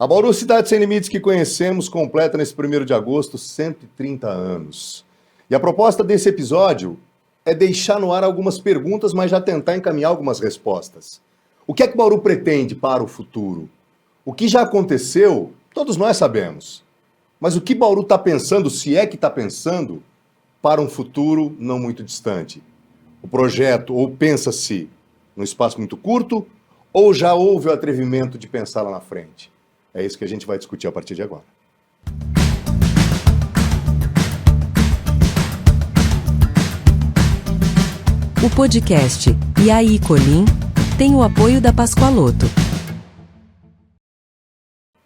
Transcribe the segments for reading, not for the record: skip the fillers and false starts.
A Bauru Cidade Sem Limites que conhecemos completa nesse 1º de agosto 130 anos. E a proposta desse episódio é deixar no ar algumas perguntas, mas já tentar encaminhar algumas respostas. O que é que Bauru pretende para o futuro? O que já aconteceu, todos nós sabemos. Mas o que Bauru está pensando, se é que está pensando, para um futuro não muito distante? O projeto, ou pensa-se num espaço muito curto, ou já houve o atrevimento de pensar lá na frente? É isso que a gente vai discutir a partir de agora. O podcast E aí, Colim? Tem o apoio da Pascoaloto.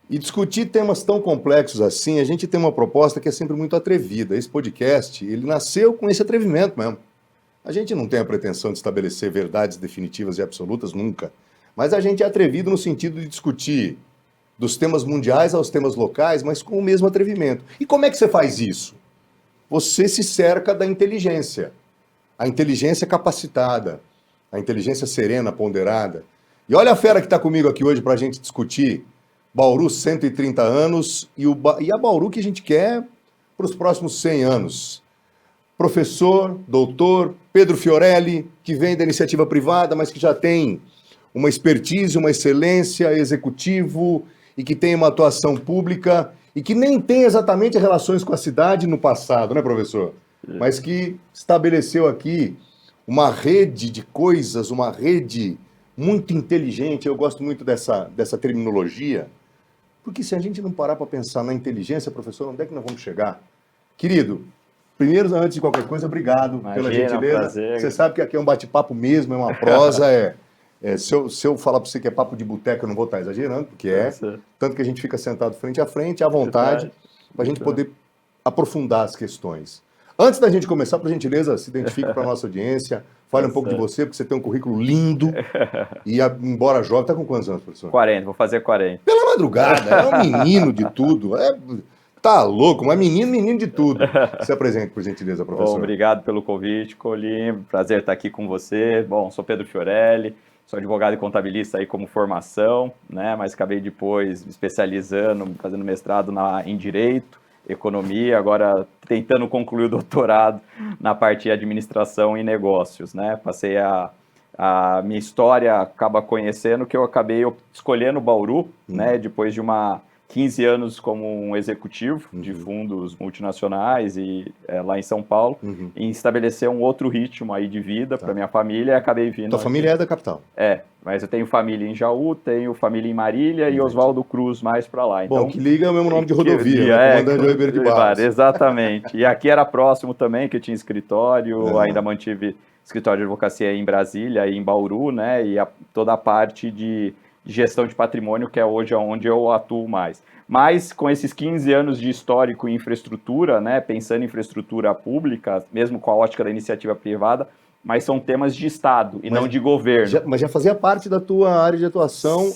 E discutir temas tão complexos assim, a gente tem uma proposta que é sempre muito atrevida. Esse podcast, ele nasceu com esse atrevimento mesmo. A gente não tem a pretensão de estabelecer verdades definitivas e absolutas, nunca. Mas a gente é atrevido no sentido de discutir dos temas mundiais aos temas locais, mas com o mesmo atrevimento. E como é que você faz isso? Você se cerca da inteligência. A inteligência capacitada, a inteligência serena, ponderada. E olha a fera que está comigo aqui hoje para a gente discutir Bauru 130 anos e a Bauru que a gente quer para os próximos 100 anos. Professor, doutor Pedro Fiorelli, que vem da iniciativa privada, mas que já tem uma expertise, uma excelência, executivo e que tem uma atuação pública e que nem tem exatamente relações com a cidade no passado, né, professor? Mas que estabeleceu aqui uma rede de coisas, uma rede muito inteligente. Eu gosto muito dessa terminologia, porque se a gente não parar para pensar na inteligência, professor, onde é que nós vamos chegar? Querido, primeiro, antes de qualquer coisa, obrigado pela gentileza. Prazer. Você sabe que aqui é um bate-papo mesmo, é uma prosa, se eu falar para você que é papo de boteca, eu não vou estar exagerando, porque tanto que a gente fica sentado frente a frente, à vontade, para a gente poder aprofundar as questões. Antes da gente começar, por gentileza, se identifique para a nossa audiência, fale um pouco de você, porque você tem um currículo lindo, e embora jovem, está com quantos anos, professor? 40, vou fazer 40. Pela madrugada, é um menino de tudo, tá louco, mas menino de tudo. Se apresente, por gentileza, professor. Bom, obrigado pelo convite, Colim, prazer estar aqui com você. Bom, sou Pedro Fiorelli, sou advogado e contabilista aí como formação, né, mas acabei depois me especializando, fazendo mestrado em Direito, Economia, agora tentando concluir o doutorado na parte de Administração e Negócios, né, passei a minha história acaba conhecendo que eu acabei escolhendo Bauru, né, depois de 15 anos como um executivo de fundos multinacionais e lá em São Paulo, e estabelecer um outro ritmo aí de vida para minha família, e acabei vindo... Tua família é da capital? Mas eu tenho família em Jaú, tenho família em Marília e Oswaldo Cruz mais para lá. Bom, Então, que liga é o mesmo nome de rodovia, né? Comandante Ribeiro de Barros. Exatamente. E aqui era próximo também, que eu tinha escritório, ainda mantive escritório de advocacia em Brasília e em Bauru, né? E toda a parte de gestão de patrimônio, que é hoje onde eu atuo mais. Mas com esses 15 anos de histórico em infraestrutura, né, pensando em infraestrutura pública, mesmo com a ótica da iniciativa privada, mas são temas de Estado e não de governo. Mas já fazia parte da tua área de atuação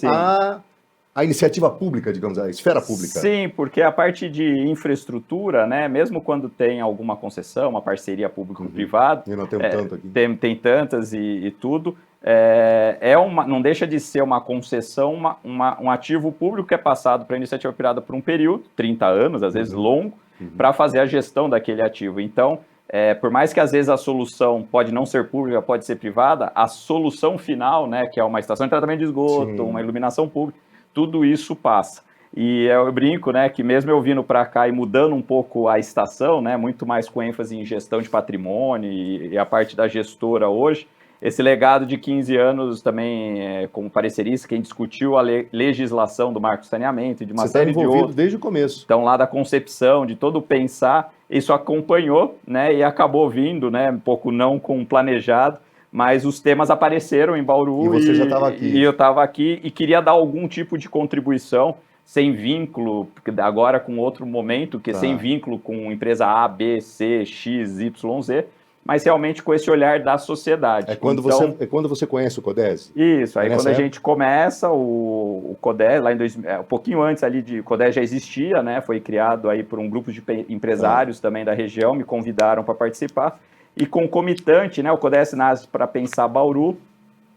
a iniciativa pública, digamos, a esfera pública. Sim, porque a parte de infraestrutura, né, mesmo quando tem alguma concessão, uma parceria público-privada... E não temos tanto aqui. Tem tantas e tudo... não deixa de ser uma concessão, um ativo público que é passado para a iniciativa privada por um período, 30 anos, às vezes longo, para fazer a gestão daquele ativo. Então, por mais que às vezes a solução pode não ser pública, pode ser privada, a solução final, né, que é uma estação de tratamento de esgoto, uma iluminação pública, tudo isso passa. E eu brinco, né, que mesmo eu vindo para cá e mudando um pouco a estação, né, muito mais com ênfase em gestão de patrimônio e a parte da gestora hoje, esse legado de 15 anos também, como parecerista, quem discutiu a legislação do marco de saneamento e de uma série de outros. Você está envolvido desde o começo. Então, lá da concepção, de todo o pensar, isso acompanhou, né, e acabou vindo, né, um pouco não com planejado, mas os temas apareceram em Bauru. E você já estava aqui. E eu estava aqui e queria dar algum tipo de contribuição, sem vínculo, agora com outro momento, que sem vínculo com empresa A, B, C, X, Y, Z, mas realmente com esse olhar da sociedade. É quando você conhece o CODES? Isso, aí quando a gente começa o CODES, lá em um pouquinho antes ali o CODES já existia, né? Foi criado aí por um grupo de empresários também da região, me convidaram para participar, e concomitante, né? O CODES nasce para pensar Bauru,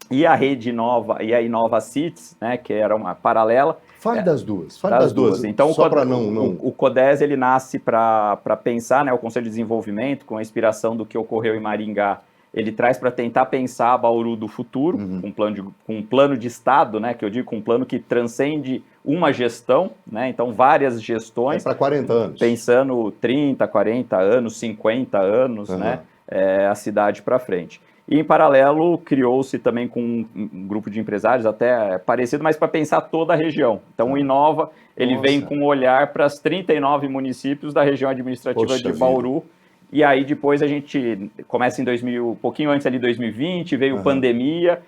e a rede nova, e a Inova Cities, né? Que era uma paralela, Fale das duas. Fale das duas. Então, só para não... O CODES, ele nasce para pensar, né, o Conselho de Desenvolvimento, com a inspiração do que ocorreu em Maringá, ele traz para tentar pensar a Bauru do futuro, com um plano de Estado, né, que eu digo, com um plano que transcende uma gestão, né, então várias gestões. Para 40 anos. Pensando 30, 40 anos, 50 anos, né, a cidade para frente. E, em paralelo, criou-se também com um grupo de empresários, até parecido, mas para pensar toda a região. Então, o Inova, ele vem com um olhar para os 39 municípios da região administrativa de Bauru. E aí, depois, a gente começa em 2000, um pouquinho antes ali, 2020, veio pandemia,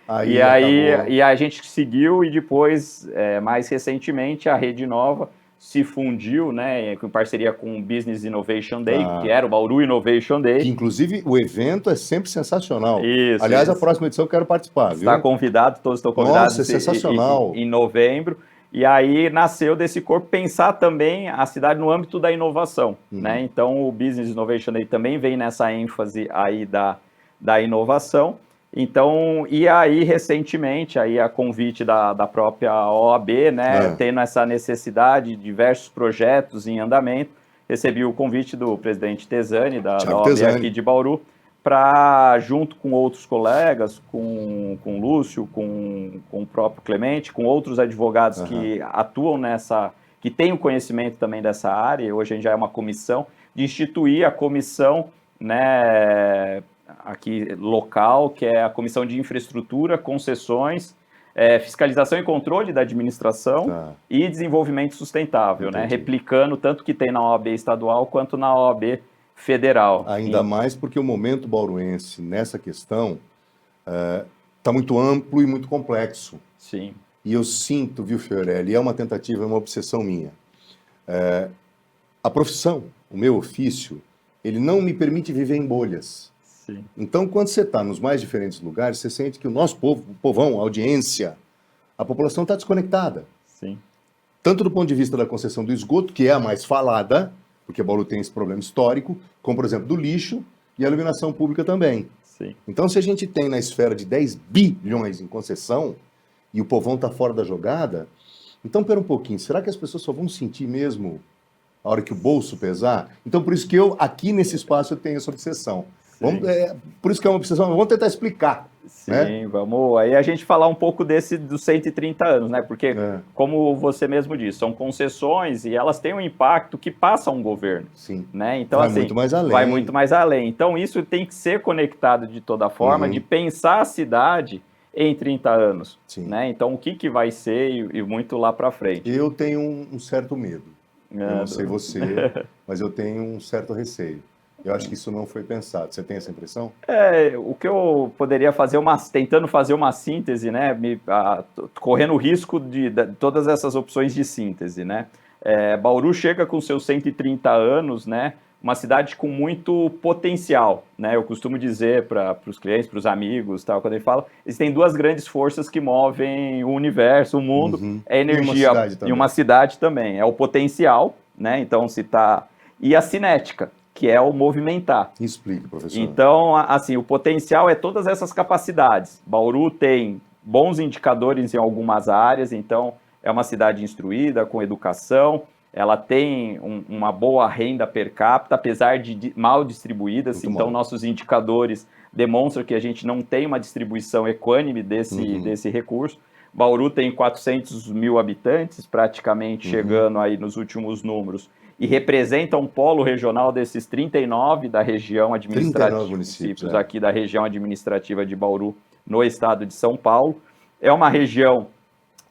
e a gente seguiu, e depois, mais recentemente, a Rede Nova se fundiu, né, em parceria com o Business Innovation Day, que era o Bauru Innovation Day. Que, inclusive, o evento é sempre sensacional. Isso, aliás, a próxima edição eu quero participar, viu? Está convidado, todos estão convidados. Nossa, é sensacional. Em novembro. E aí nasceu desse corpo pensar também a cidade no âmbito da inovação, né? Então, o Business Innovation Day também vem nessa ênfase aí da inovação. Então, e aí, recentemente, aí a convite da própria OAB, né, tendo essa necessidade, diversos projetos em andamento, recebi o convite do presidente Tesani, da OAB aqui de Bauru, para, junto com outros colegas, com o Lúcio, com o próprio Clemente, com outros advogados que atuam que têm o conhecimento também dessa área, hoje a gente já é uma comissão, de instituir a comissão, né, aqui local, que é a Comissão de Infraestrutura, Concessões, Fiscalização e Controle da Administração e Desenvolvimento Sustentável, né? Replicando tanto que tem na OAB estadual quanto na OAB federal. Ainda mais porque o momento bauruense nessa questão está muito amplo e muito complexo. Sim. E eu sinto, viu, Fiorelli, é uma tentativa, é uma obsessão minha. A profissão, o meu ofício, ele não me permite viver em bolhas. Sim. Então, quando você está nos mais diferentes lugares, você sente que o nosso povo, o povão, a audiência, a população está desconectada. Sim. Tanto do ponto de vista da concessão do esgoto, que é a mais falada, porque Bauru tem esse problema histórico, como, por exemplo, do lixo e a iluminação pública também. Sim. Então, se a gente tem na esfera de 10 bilhões em concessão e o povão está fora da jogada, então, pera um pouquinho, será que as pessoas só vão sentir mesmo a hora que o bolso pesar? Então, por isso que eu, aqui nesse espaço, eu tenho essa obsessão. Por isso que é uma obsessão, vamos tentar explicar. Sim, né? Vamos. Aí a gente falar um pouco dos 130 anos, né? Porque, como você mesmo disse, são concessões e elas têm um impacto que passa um governo. Sim. Né? Então, vai assim, muito mais além. Vai muito mais além. Então, isso tem que ser conectado de toda forma, de pensar a cidade em 30 anos. Sim. Né? Então, o que vai ser e muito lá para frente. Eu tenho um certo medo. Eu não sei você, mas eu tenho um certo receio. Eu acho que isso não foi pensado. Você tem essa impressão? O que eu poderia fazer, tentando fazer uma síntese, né? Correndo o risco de todas essas opções de síntese, né? Bauru chega com seus 130 anos, né? Uma cidade com muito potencial, né? Eu costumo dizer para os clientes, para os amigos, tal, quando ele fala, existem duas grandes forças que movem o universo, o mundo, é a energia e uma cidade também. É o potencial, né? Então, e a cinética, que é o movimentar. Explique, professor. Então, assim, o potencial é todas essas capacidades. Bauru tem bons indicadores em algumas áreas, então é uma cidade instruída, com educação, ela tem uma boa renda per capita, apesar de mal distribuídas, muito então mal. Nossos indicadores demonstram que a gente não tem uma distribuição equânime desse recurso. Bauru tem 400 mil habitantes, praticamente chegando aí nos últimos números, e representa um polo regional desses 39 da região administrativa, municípios aqui da região administrativa de Bauru, no estado de São Paulo. É uma região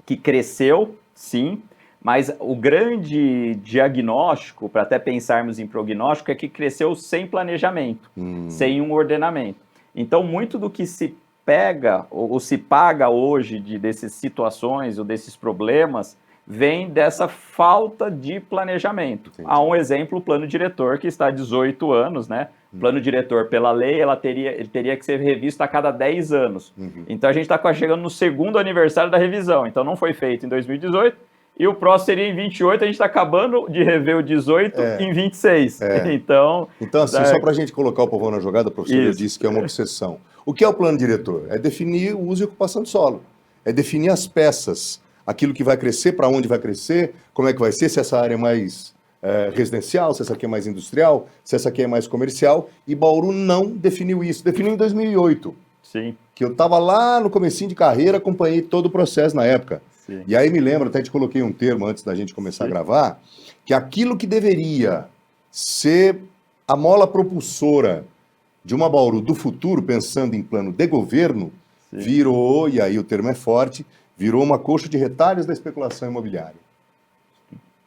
que cresceu, sim, mas o grande diagnóstico, para até pensarmos em prognóstico, é que cresceu sem planejamento, sem um ordenamento. Então, muito do que se pega ou se paga hoje dessas situações ou desses problemas vem dessa falta de planejamento. Entendi. Há um exemplo, o plano diretor, que está há 18 anos, né? O plano diretor, pela lei, ele teria que ser revisto a cada 10 anos. Então, a gente está chegando no segundo aniversário da revisão. Então, não foi feito em 2018, e o próximo seria em 28, a gente está acabando de rever o 18 em 26. Então, assim, só para a gente colocar o povão na jogada, professor, eu disse que é uma obsessão. O que é o plano diretor? É definir o uso e ocupação de solo. É definir as peças, aquilo que vai crescer, para onde vai crescer, como é que vai ser, se essa área é mais residencial, se essa aqui é mais industrial, se essa aqui é mais comercial, e Bauru não definiu isso. Definiu em 2008, Sim, que eu estava lá no comecinho de carreira, acompanhei todo o processo na época. sim. E aí me lembro, até te coloquei um termo antes da gente começar a gravar, que aquilo que deveria ser a mola propulsora de uma Bauru do futuro, pensando em plano de governo, Sim. virou, e aí o termo é forte, virou uma coxa de retalhos da especulação imobiliária.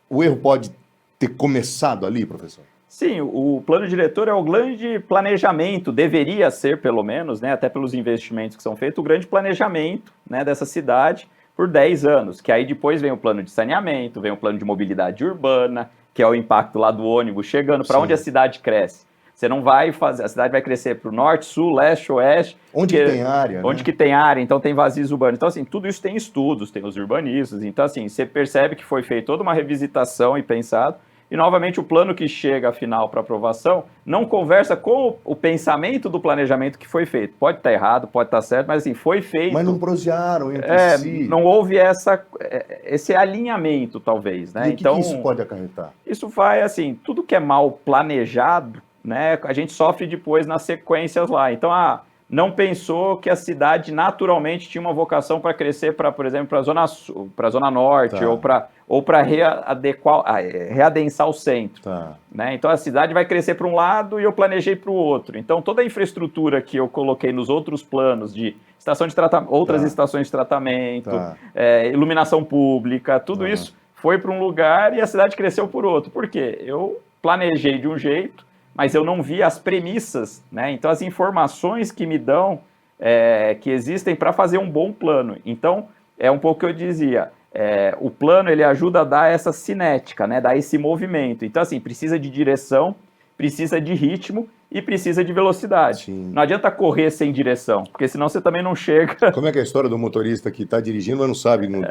O erro pode ter começado ali, professor? Sim, o plano diretor é o grande planejamento, deveria ser pelo menos, né, até pelos investimentos que são feitos, o grande planejamento, né, dessa cidade por 10 anos, que aí depois vem o plano de saneamento, vem o plano de mobilidade urbana, que é o impacto lá do ônibus chegando, para onde a cidade cresce. Você não vai fazer, a cidade vai crescer para o norte, sul, leste, oeste. Onde que tem área, Onde né? que tem área, então tem vazios urbanos. Então, assim, tudo isso tem estudos, tem os urbanistas. Então, assim, você percebe que foi feita toda uma revisitação e pensado. E, novamente, o plano que chega, afinal, para aprovação, não conversa com o pensamento do planejamento que foi feito. Pode estar errado, pode estar certo, mas, assim, foi feito. Mas não prosearam entre si. Não houve esse alinhamento, talvez, né? E o que isso pode acarretar? Isso vai, assim, tudo que é mal planejado, né, a gente sofre depois nas sequências lá. Então, não pensou que a cidade naturalmente tinha uma vocação para crescer para, por exemplo, para a Zona Sul, para a Zona Norte, Tá. ou para readensar o centro. Tá. Né? Então, a cidade vai crescer para um lado e eu planejei para o outro. Então, toda a infraestrutura que eu coloquei nos outros planos de estação de tratamento, outras estações de tratamento, iluminação pública, tudo isso foi para um lugar e a cidade cresceu por outro. Por quê? Eu planejei de um jeito, mas eu não vi as premissas, né? Então, as informações que me dão, que existem para fazer um bom plano. Então, é um pouco o que eu dizia, o plano ele ajuda a dar essa cinética, né? Dar esse movimento. Então, assim, precisa de direção, precisa de ritmo e precisa de velocidade. Sim. Não adianta correr sem direção, porque senão você também não chega... Como é que é a história do motorista que está dirigindo, mas não sabe, não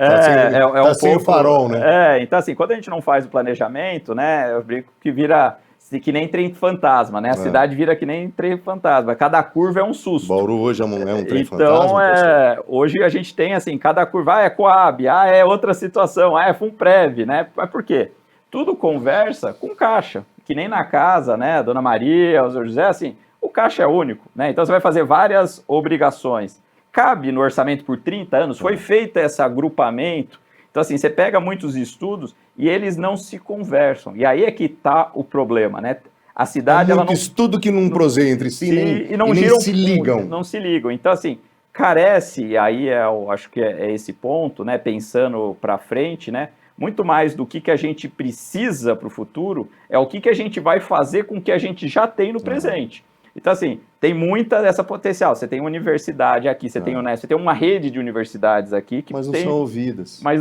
sem o farol, né? Então, assim, quando a gente não faz o planejamento, né? Eu brinco que vira... que nem trem fantasma, né? A cidade vira que nem trem fantasma. Cada curva é um susto. Bauru hoje é um trem então, fantasma? hoje a gente tem, assim, cada curva, é Coab, é outra situação, é Funprev, né? Mas por quê? Tudo conversa com caixa, que nem na casa, né? Dona Maria, o Sr. José, assim, o caixa é único, né? Então, você vai fazer várias obrigações. Cabe no orçamento por 30 anos, foi feito esse agrupamento. Então, assim, você pega muitos estudos e eles não se conversam. E aí é que está o problema, né? A cidade... Muito estudo que não proseia entre si e nem se ligam. Não se ligam. Então, assim, carece, e aí eu acho que é esse ponto, né? Pensando para frente, né? Muito mais do que a gente precisa para o futuro, é o que a gente vai fazer com o que a gente já tem no presente. Então, assim, tem muita dessa potencial. Você tem universidade aqui, você tem Unesp, você tem uma rede de universidades aqui que mas não são ouvidas. Mas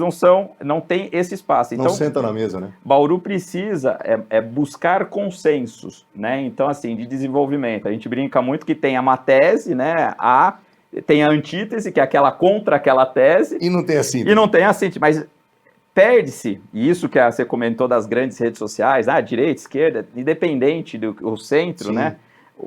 não tem esse espaço. Então, não senta na mesa, né? Bauru precisa buscar consensos, né? Então, assim, de desenvolvimento. A gente brinca muito que tem uma tese, né? Tem a antítese, que é aquela contra aquela tese. E não tem a síntese. E não tem a síntese, mas perde-se, e isso que você comentou das grandes redes sociais, direita, esquerda, independente do centro, Sim. né?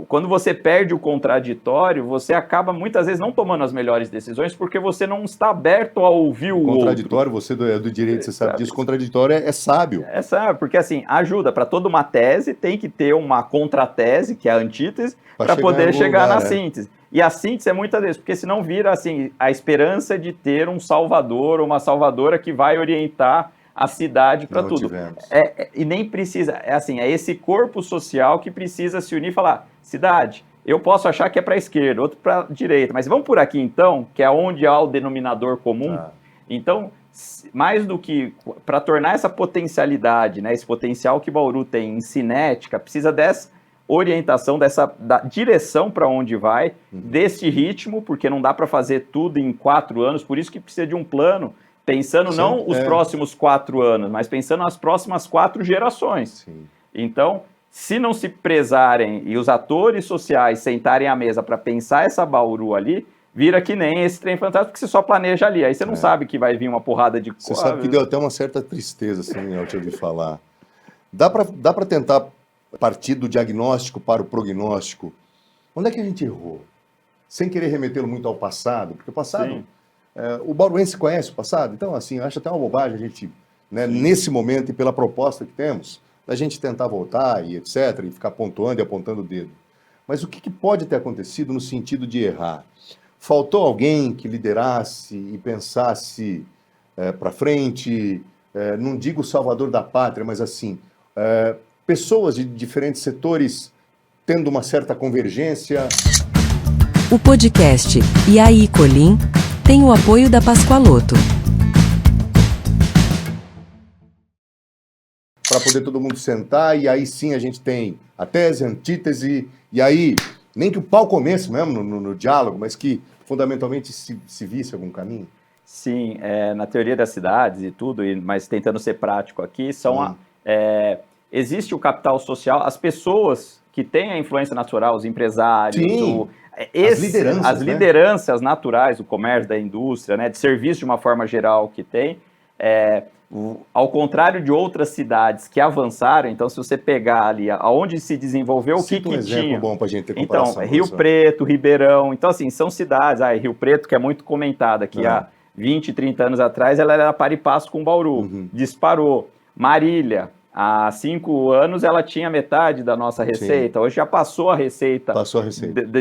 Quando você perde o contraditório, você acaba muitas vezes não tomando as melhores decisões porque você não está aberto a ouvir o contraditório, outro. você do direito, você sabe disso, contraditório é sábio. É sábio, porque assim, ajuda, para toda uma tese tem que ter uma contratese, que é a antítese, para poder chegar na síntese. E a síntese é muitas vezes, porque senão vira assim, a esperança de ter um salvador ou uma salvadora que vai orientar a cidade para tudo. E nem precisa, é esse corpo social que precisa se unir e falar, cidade, eu posso achar que é para a esquerda, outro para a direita, mas vamos por aqui então, que é onde há o denominador comum. Então, mais do que, para tornar essa potencialidade, né, esse potencial que Bauru tem em cinética, precisa dessa orientação, da direção para onde vai, desse ritmo, porque não dá para fazer tudo em 4 anos, por isso que precisa de um plano, pensando não os próximos 4 anos, mas pensando nas próximas 4 gerações. Sim. Então, se não se prezarem e os atores sociais sentarem à mesa para pensar essa Bauru ali, vira que nem esse trem fantasma, porque você só planeja ali, aí você não sabe que vai vir uma porrada de coisa. Você sabe que deu até uma certa tristeza, assim, ao te ouvir falar. Dá para tentar partir do diagnóstico para o prognóstico. Onde é que a gente errou? Sem querer remetê-lo muito ao passado, porque o passado... Sim. O bauruense conhece o passado? Então, assim, eu acho até uma bobagem a gente, né, nesse momento e pela proposta que temos, da gente tentar voltar e etc., e ficar pontuando e apontando o dedo. Mas o que pode ter acontecido no sentido de errar? Faltou alguém que liderasse e pensasse para frente, não digo salvador da pátria, mas assim, pessoas de diferentes setores tendo uma certa convergência. O podcast E aí, Colim? Tem o apoio da Pascoaloto. Para poder todo mundo sentar, e aí sim a gente tem a tese, a antítese, e aí, nem que o pau comece mesmo no diálogo, mas que fundamentalmente se visse algum caminho. Sim, na teoria das cidades e tudo, mas tentando ser prático aqui, existe o capital social, as pessoas que têm a influência natural, os empresários, as lideranças naturais do comércio, da indústria, né, de serviço de uma forma geral que tem, ao contrário de outras cidades que avançaram, então se você pegar ali aonde se desenvolveu, o que tinha. Exemplo bom para a gente ter comparação. Então, Rio Preto, Ribeirão, então assim, são cidades, Rio Preto que é muito comentada, que há 20, 30 anos atrás ela era par e passo com Bauru, disparou. Marília, há 5 anos ela tinha metade da nossa receita, hoje já passou a receita,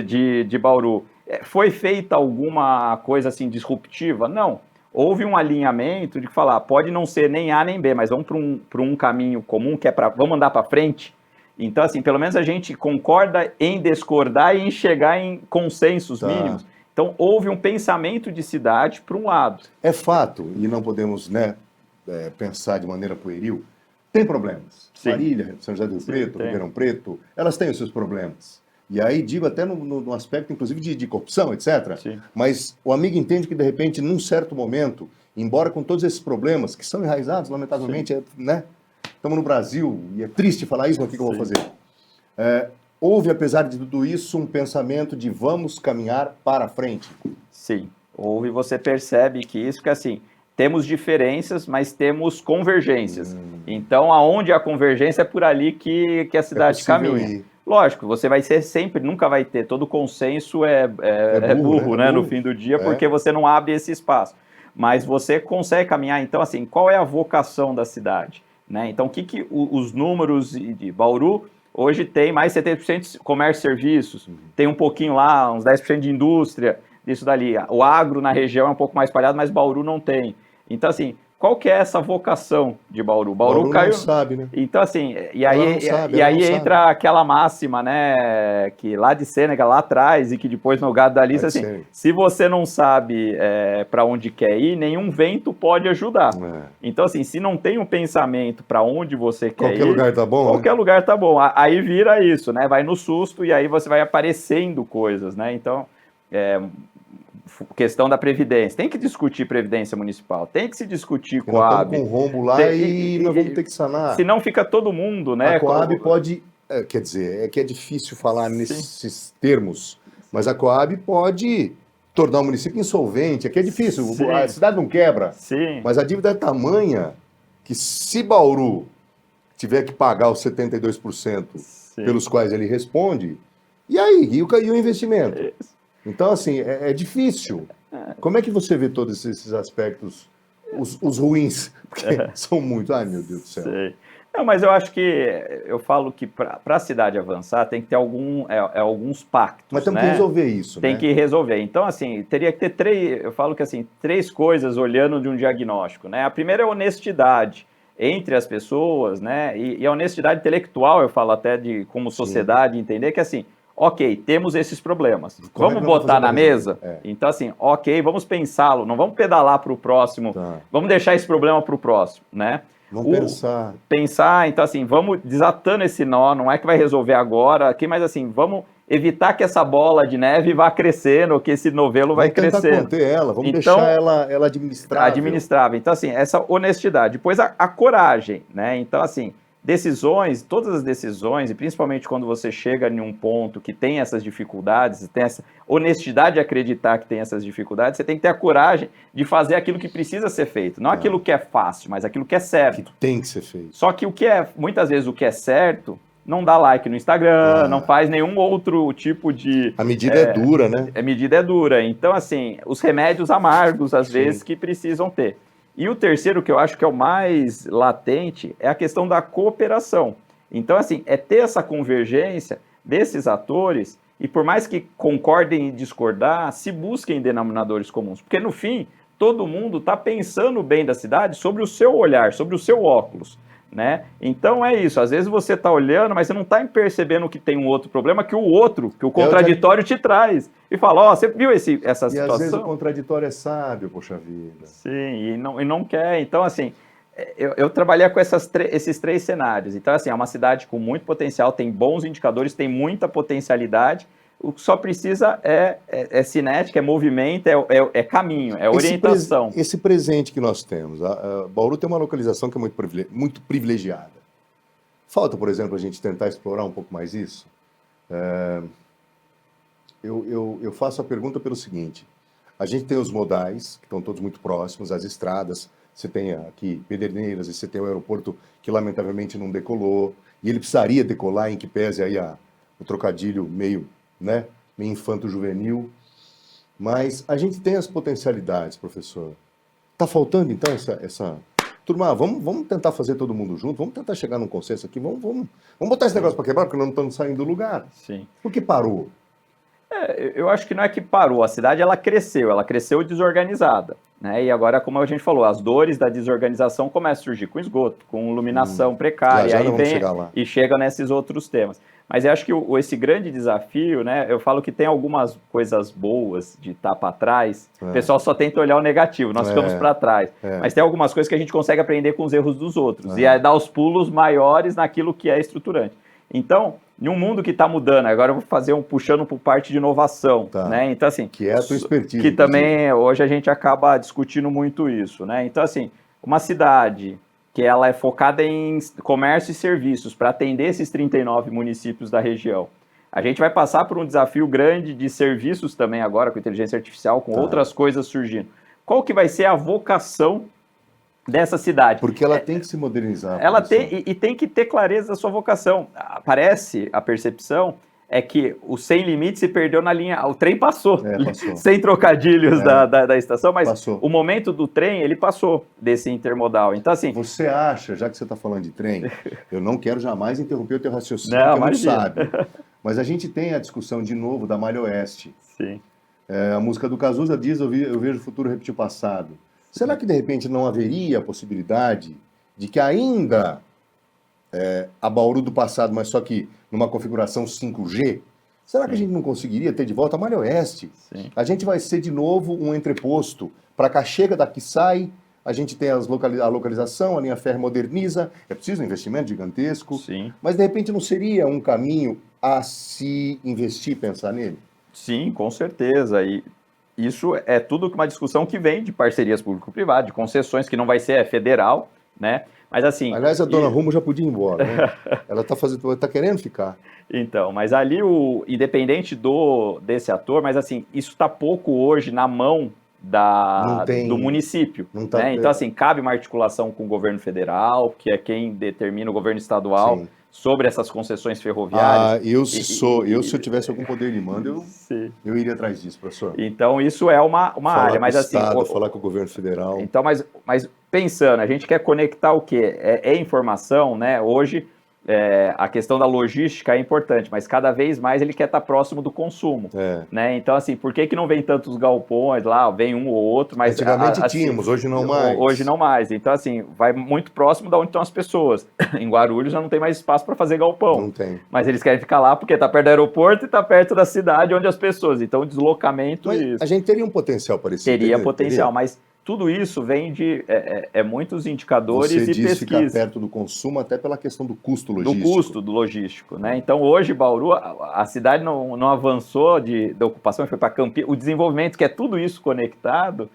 de Bauru. Foi feita alguma coisa assim disruptiva? Não. Houve um alinhamento de falar, pode não ser nem A nem B, mas vamos para um caminho comum, que é vamos andar para frente. Então, assim, pelo menos a gente concorda em discordar e em chegar em consensos mínimos. Então, houve um pensamento de cidade para um lado. É fato, e não podemos, né, pensar de maneira pueril, tem problemas. Sim. Marília, São José do Rio Preto, Ribeirão Preto, elas têm os seus problemas. E aí digo até no aspecto, inclusive, de corrupção, etc. Sim. Mas o amigo entende que, de repente, num certo momento, embora com todos esses problemas, que são enraizados, lamentavelmente, né? Estamos no Brasil, e é triste falar isso, mas o que eu vou fazer? Houve, apesar de tudo isso, um pensamento de vamos caminhar para frente. Sim, houve, você percebe que isso, que assim, temos diferenças, mas temos convergências. Então, aonde há convergência, é por ali que a cidade caminha. Lógico, você vai ser sempre, nunca vai ter, todo consenso é burro, né, no fim do dia, porque você não abre esse espaço. Mas você consegue caminhar, então assim, qual é a vocação da cidade? Né? Então, os números de Bauru, hoje tem mais 70% de comércio e serviços, tem um pouquinho lá, uns 10% de indústria, disso dali. O agro na região é um pouco mais espalhado, mas Bauru não tem. Então assim, qual que é essa vocação de Bauru? Bauru caiu... não sabe, né? Então, assim, e aí entra aquela máxima, né, que lá de Sêneca, lá atrás, e que depois no Gado da Lista, assim, se você não sabe para onde quer ir, nenhum vento pode ajudar. Então, assim, se não tem um pensamento para onde você quer ir... Qualquer lugar tá bom, qualquer lugar tá bom. Aí vira isso, né, vai no susto e aí você vai aparecendo coisas, né, então... questão da Previdência. Tem que discutir Previdência Municipal, tem que se discutir Coab. Com rombo lá e nós vamos ter que sanar. Senão fica todo mundo, né? A Coab pode, quer dizer, que é difícil falar nesses termos, mas a Coab pode tornar o município insolvente, que é difícil, a cidade não quebra, mas a dívida é tamanha que se Bauru tiver que pagar os 72% pelos quais ele responde, e aí? E o investimento? Então, assim, é difícil. Como é que você vê todos esses aspectos, os ruins? Porque são muitos. Ai, meu Deus do céu. Não, mas eu acho que, eu falo que para a cidade avançar tem que ter alguns pactos. Mas temos que resolver isso, Tem que resolver. Então, assim, teria que ter eu falo que assim, 3 coisas olhando de um diagnóstico, né? A primeira é a honestidade entre as pessoas, né? E a honestidade intelectual, eu falo até de como sociedade, entender que assim, ok, temos esses problemas. Vamos botar na mesa? Então, assim, ok, vamos pensá-lo. Não vamos pedalar para o próximo. Vamos deixar esse problema para o próximo, né? Vamos pensar, então, assim, vamos desatando esse nó. Não é que vai resolver agora, aqui, mas, assim, vamos evitar que essa bola de neve vá crescendo, que esse novelo vai crescendo. Vamos tentar conter ela, vamos deixar ela administrável. Administrável. Então, assim, essa honestidade. Depois, a coragem, né? Então, assim... decisões, todas as decisões, e principalmente quando você chega em um ponto que tem essas dificuldades, tem essa honestidade de acreditar que tem essas dificuldades, você tem que ter a coragem de fazer aquilo que precisa ser feito. Não aquilo que é fácil, mas aquilo que é certo. Que tem que ser feito. Só que muitas vezes o que é certo não dá like no Instagram, não faz nenhum outro tipo de... A medida é dura, né? A medida é dura. Então, assim, os remédios amargos, às vezes, que precisam ter. E o terceiro, que eu acho que é o mais latente, é a questão da cooperação. Então, assim, é ter essa convergência desses atores e, por mais que concordem e discordar, se busquem denominadores comuns. Porque, no fim, todo mundo está pensando o bem da cidade sobre o seu olhar, sobre o seu óculos, né? Então é isso, às vezes você está olhando, mas você não está percebendo que tem um outro problema, que o contraditório te traz. E fala, ó, você viu essa situação? E às vezes o contraditório é sábio, poxa vida. Sim, e não quer. Então, assim, eu trabalhei com esses três cenários. Então, assim, é uma cidade com muito potencial, tem bons indicadores, tem muita potencialidade. O que só precisa é cinética, é movimento, é caminho, é orientação. Esse presente que nós temos, a Bauru tem uma localização que é muito privilegiada. Falta, por exemplo, a gente tentar explorar um pouco mais isso? Eu faço a pergunta pelo seguinte, a gente tem os modais, que estão todos muito próximos, as estradas, você tem aqui Pederneiras, e você tem o aeroporto que lamentavelmente não decolou, e ele precisaria decolar, em que pese aí o trocadilho meio infanto-juvenil, mas a gente tem as potencialidades, professor. Está faltando, então, essa... Turma, vamos tentar fazer todo mundo junto, vamos tentar chegar num consenso aqui, vamos botar esse negócio para quebrar, porque nós não estamos saindo do lugar. Sim. Por que parou? Eu acho que não é que parou, a cidade ela cresceu desorganizada, né? E agora, como a gente falou, as dores da desorganização começam a surgir com esgoto, com iluminação precária, já aí vamos chegar lá. E chega nesses outros temas. Mas eu acho que esse grande desafio, né? Eu falo que tem algumas coisas boas de estar para trás, o pessoal só tenta olhar o negativo, nós ficamos para trás. Mas tem algumas coisas que a gente consegue aprender com os erros dos outros, e é dar os pulos maiores naquilo que é estruturante. Então, em um mundo que está mudando, agora eu vou fazer puxando por parte de inovação, né? Então, assim, que é a tua expertise. Que também, hoje a gente acaba discutindo muito isso, né? Então, assim, uma cidade que ela é focada em comércio e serviços para atender esses 39 municípios da região. A gente vai passar por um desafio grande de serviços também agora, com inteligência artificial, com outras coisas surgindo. Qual que vai ser a vocação dessa cidade? Porque ela tem que se modernizar. Ela tem, e tem que ter clareza da sua vocação. Parece, a percepção é que o Sem Limite se perdeu na linha, o trem passou. Sem trocadilhos da estação, mas passou. O momento do trem, ele passou desse intermodal. Então, assim... Você acha, já que você está falando de trem, eu não quero jamais interromper o teu raciocínio, porque não sabe. Mas a gente tem a discussão de novo da Malha Oeste. Sim. A música do Cazuza diz, eu vejo o futuro repetir o passado. Será que, de repente, não haveria a possibilidade de que ainda a Bauru do passado, mas só que numa configuração 5G, será que a gente não conseguiria ter de volta a Malha Oeste? Sim. A gente vai ser, de novo, um entreposto. Para cá chega, daqui sai, a gente tem a localização, a linha férrea moderniza, é preciso um investimento gigantesco, Sim. Mas, de repente, não seria um caminho a se investir, pensar nele? Sim, com certeza. E isso é tudo uma discussão que vem de parcerias público-privadas, de concessões, que não vai ser federal, né? Mas assim... Aliás, a dona Rumo já podia ir embora, né? Ela está querendo ficar. Então, mas ali, independente desse ator, mas assim, isso está pouco hoje na mão do município. Não tá, né? Então, assim, cabe uma articulação com o governo federal, que é quem determina o governo estadual, sim, sobre essas concessões ferroviárias. Se eu tivesse algum poder de mando, eu iria atrás disso, professor. Então, isso é uma área, mas assim... falar com o governo federal. Então, mas pensando, a gente quer conectar o quê? É informação, né? Hoje, a questão da logística é importante, mas cada vez mais ele quer estar próximo do consumo, né? Então, assim, por que não vem tantos galpões lá? Vem um ou outro, mas... Antigamente tínhamos, hoje não mais. Hoje não mais. Então, assim, vai muito próximo de onde estão as pessoas. Em Guarulhos já não tem mais espaço para fazer galpão. Não tem. Mas eles querem ficar lá porque está perto do aeroporto e está perto da cidade onde as pessoas... Então, o deslocamento... Mas a gente teria um potencial parecido. Teria potencial, mas... Tudo isso vem de muitos indicadores e pesquisa. Você diz ficar perto do consumo até pela questão do custo logístico. Do custo do logístico, né? Então, hoje, Bauru, a cidade não avançou da ocupação, foi para Campinas. O desenvolvimento, que é tudo isso conectado,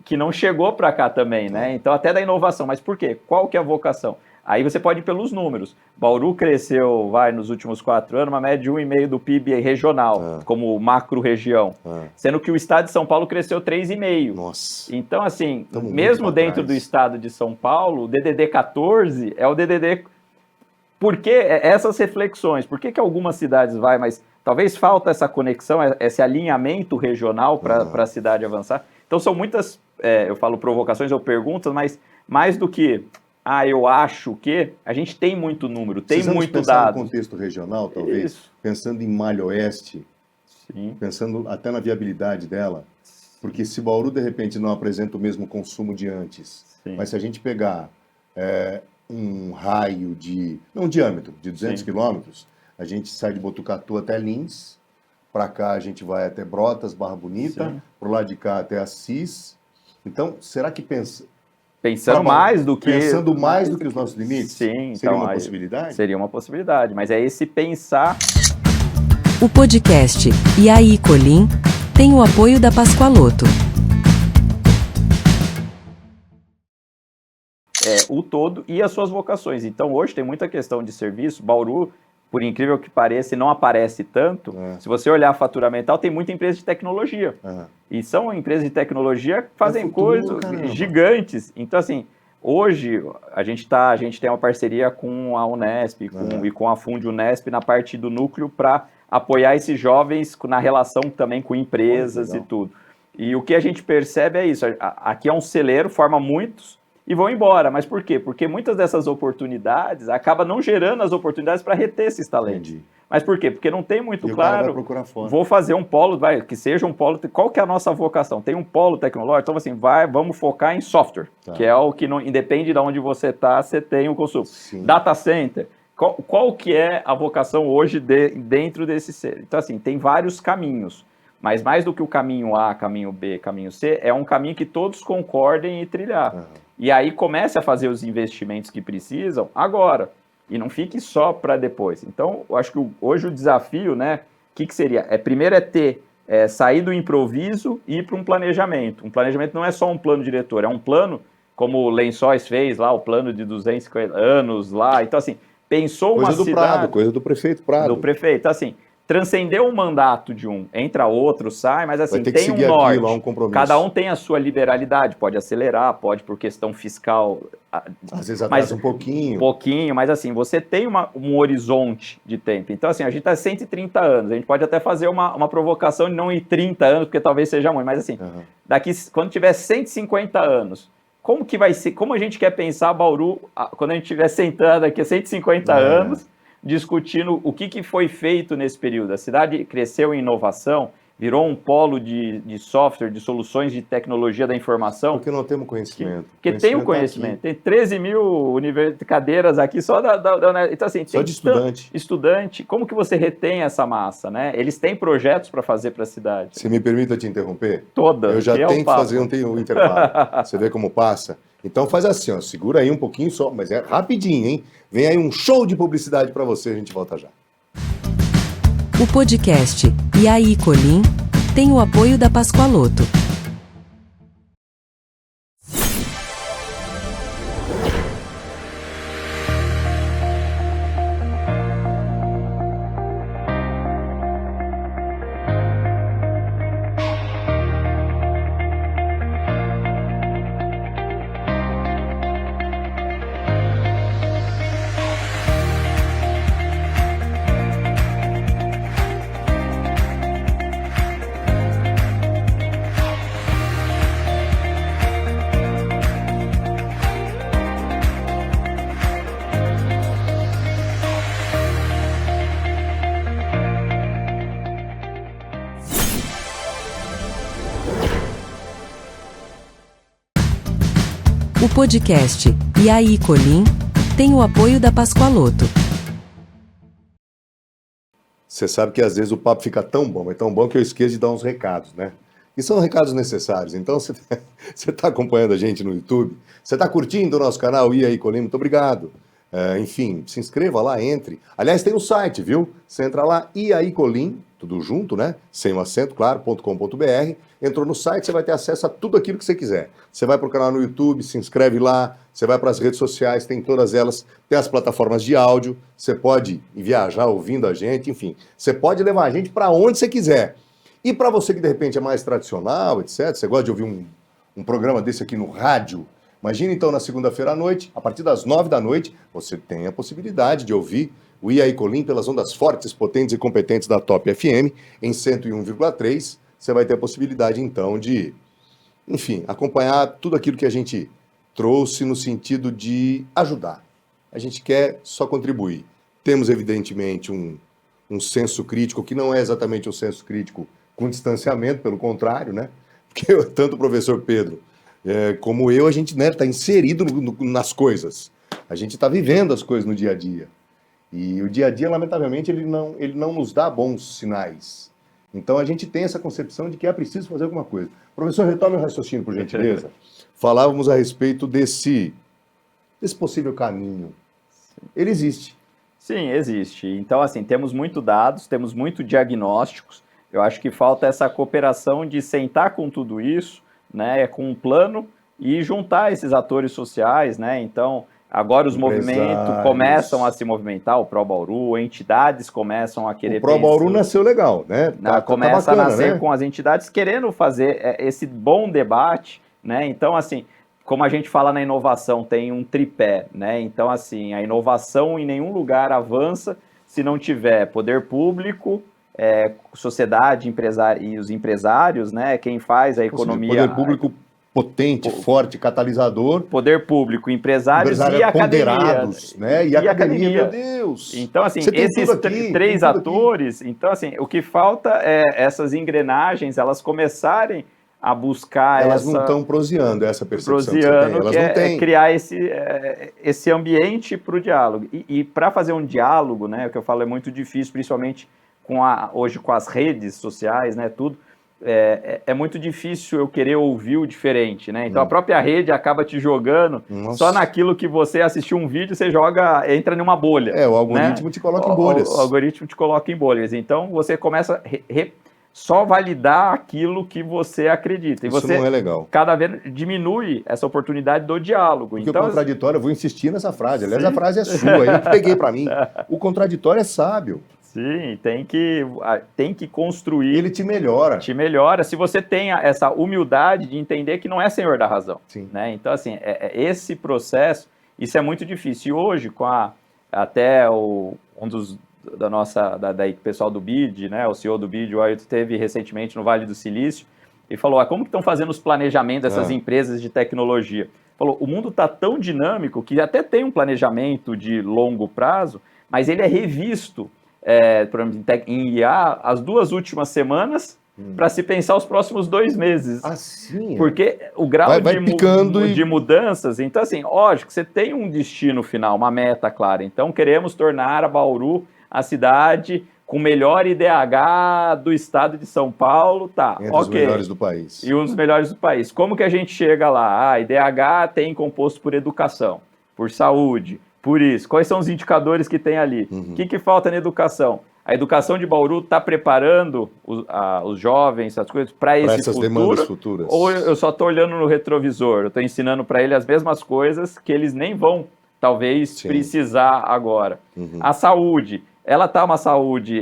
que não chegou para cá também, né? Então, até da inovação. Mas por quê? Qual que é a vocação? Aí você pode ir pelos números. Bauru cresceu, nos últimos 4 anos, uma média de 1,5% do PIB regional, como macro-região. Sendo que o estado de São Paulo cresceu 3,5%. Nossa. Então, assim, mesmo dentro do estado de São Paulo, o DDD 14 é o DDD por que essas reflexões? Por que algumas cidades vai, mas talvez falta essa conexão, esse alinhamento regional para a cidade avançar? Então são muitas, eu falo provocações ou perguntas, mas mais do que, eu acho que, a gente tem muito número, tem muito dado. No contexto regional, talvez, Isso. pensando em Malha Oeste, Sim. pensando até na viabilidade dela, porque se Bauru, de repente, não apresenta o mesmo consumo de antes, Sim. mas se a gente pegar um raio um diâmetro de 200 quilômetros, a gente sai de Botucatu até Lins, para cá a gente vai até Brotas, Barra Bonita, pro lado de cá até Assis. Então, será que pensando mais do que os nossos limites? Sim, seria uma possibilidade? Seria uma possibilidade, mas é esse pensar. O podcast E aí, Colim tem o apoio da Pascoaloto. O todo e as suas vocações. Então, hoje tem muita questão de serviço. Bauru, por incrível que pareça, não aparece tanto. Se você olhar faturamental, tem muita empresa de tecnologia. E são empresas de tecnologia que fazem coisas gigantes. Então, assim, hoje a gente tem uma parceria com a Unesp e com a Fundunesp na parte do núcleo para apoiar esses jovens na relação também com empresas e tudo. E o que a gente percebe é isso. Aqui é um celeiro, forma muitos e vão embora. Mas por quê? Porque muitas dessas oportunidades acabam não gerando as oportunidades para reter esses talentos. Entendi. Mas por quê? Porque não tem muito O cara claro, vai procurar fora. Vou fazer um polo, que seja um polo, qual que é a nossa vocação? Tem um polo tecnológico, então assim, vamos focar em software, que é o que não independe de onde você está, você tem o consumo. Sim. Data center, qual que é a vocação hoje dentro desse ser? Então assim, tem vários caminhos, mas mais do que o caminho A, caminho B, caminho C, é um caminho que todos concordem em trilhar. E aí comece a fazer os investimentos que precisam agora. E não fique só para depois. Então, eu acho que hoje o desafio, né? O que seria? Primeiro sair do improviso e ir para um planejamento. Um planejamento não é só um plano diretor, é um plano, como o Lençóis fez lá, o plano de 250 anos lá. Então, assim, pensou uma cidade... Prado, coisa do prefeito Prado. Do prefeito. Então, assim, transcendeu o mandato de um, entra outro, sai, mas assim, tem um norte. Aquilo, há um compromisso. Cada um tem a sua liberalidade, pode acelerar, pode por questão fiscal. Às vezes atrasa um pouquinho. Um pouquinho, mas assim, você tem um horizonte de tempo. Então, assim, a gente está 130 anos, a gente pode até fazer uma provocação de não ir 30 anos, porque talvez seja muito, mas assim, quando tiver 150 anos, como que vai ser, como a gente quer pensar Bauru, quando a gente estiver sentado aqui há 150 anos, discutindo o que foi feito nesse período. A cidade cresceu em inovação, virou um polo de software, de soluções de tecnologia da informação. Porque não temos conhecimento. Porque tem o conhecimento. Tem 13 mil cadeiras aqui só então, assim, só de estudante. Estudante. Como que você retém essa massa, né? Eles têm projetos para fazer para a cidade. Se me permita te interromper? Toda. Eu já tenho que fazer um intervalo. Você vê como passa? Então faz assim, ó, segura aí um pouquinho só, mas é rapidinho, hein? Vem aí um show de publicidade para você, a gente volta já. O podcast E aí, Colim tem o apoio da Pascoaloto. O podcast E aí, Colim tem o apoio da Pascoaloto. Você sabe que às vezes o papo fica tão bom, é tão bom que eu esqueço de dar uns recados, né? E são recados necessários. Então, você está acompanhando a gente no YouTube, você está curtindo o nosso canal E aí, Colim, muito obrigado. Enfim, se inscreva lá, entre. Aliás, tem o site, viu? Você entra lá, E aí, Colim, tudo junto, né? Sem um acento, claro, .com.br. Entrou no site, você vai ter acesso a tudo aquilo que você quiser. Você vai para o canal no YouTube, se inscreve lá, você vai para as redes sociais, tem todas elas, tem as plataformas de áudio, você pode viajar ouvindo a gente, enfim. Você pode levar a gente para onde você quiser. E para você que de repente é mais tradicional, etc., você gosta de ouvir um programa desse aqui no rádio, Imagina então na segunda-feira à noite, a partir das 9 da noite, você tem a possibilidade de ouvir o E aí Colim pelas ondas fortes, potentes e competentes da Top FM em 101,3. Você vai ter a possibilidade então de, enfim, acompanhar tudo aquilo que a gente trouxe no sentido de ajudar. A gente quer só contribuir. Temos evidentemente um senso crítico que não é exatamente um senso crítico com distanciamento, pelo contrário, né? Porque tanto o professor Pedro como eu, a gente está inserido nas coisas. A gente está vivendo as coisas no dia a dia. E o dia a dia, lamentavelmente, ele não nos dá bons sinais. Então a gente tem essa concepção de que é preciso fazer alguma coisa. Professor, retome o raciocínio, por gentileza. Falávamos a respeito desse possível caminho. Ele existe. Sim, existe. Então, assim, temos muito dados, temos muito diagnósticos. Eu acho que falta essa cooperação de sentar com tudo isso, né, com um plano e juntar esses atores sociais, né? Então, agora os movimentos começam a se movimentar, o Pro Bauru, entidades começam a querer... O Pro Bauru nasceu legal, né? Começa a nascer, né, com as entidades querendo fazer esse bom debate, né? Então, assim, como a gente fala na inovação, tem um tripé, né? Então, assim, a inovação em nenhum lugar avança se não tiver poder público, sociedade, e os empresários, né? Quem faz a economia... Poder público potente, forte, catalisador. Poder público, empresários e academia. Né? E academia, meu Deus! Então, assim, esses três atores... Então, assim, o que falta é essas engrenagens, elas começarem a buscar elas não estão proseando essa percepção que você tem. Elas não têm. Criar esse ambiente para o diálogo. E para fazer um diálogo, né, o que eu falo é muito difícil, principalmente hoje com as redes sociais, né, tudo, é muito difícil eu querer ouvir o diferente, né? Então a própria rede acaba te jogando só naquilo que você assistiu um vídeo, você entra numa bolha. O algoritmo, né, te coloca em bolhas. O algoritmo te coloca em bolhas. Então você começa só validar aquilo que você acredita. E isso você não é legal. Cada vez diminui essa oportunidade do diálogo. Porque então, o contraditório, eu vou insistir nessa frase. Aliás, a frase é sua, eu que peguei para mim. O contraditório é sábio. Sim, tem que construir. Ele te melhora. Te melhora se você tem essa humildade de entender que não é senhor da razão. Sim. Né? Então, assim, esse processo, isso é muito difícil. E hoje, até um dos da pessoal do BID, né, o CEO do BID, o Ailton, esteve recentemente no Vale do Silício e falou, como que estão fazendo os planejamentos dessas empresas de tecnologia? Falou, o mundo está tão dinâmico que até tem um planejamento de longo prazo, mas ele é revisto, por exemplo, em IA, as 2 últimas semanas para se pensar os próximos 2 meses. Assim, porque o grau de mudanças, então assim, lógico, você tem um destino final, uma meta clara, então queremos tornar a Bauru a cidade com o melhor IDH do estado de São Paulo, tá, entre os melhores do país. E um dos melhores do país. Como que a gente chega lá? IDH tem composto por educação, por saúde, por isso. Quais são os indicadores que tem ali? O que falta na educação? A educação de Bauru está preparando os jovens, as coisas, para essas demandas futuras? Ou eu só estou olhando no retrovisor, eu estou ensinando para eles as mesmas coisas que eles nem vão, talvez, precisar agora. A saúde, ela está uma saúde...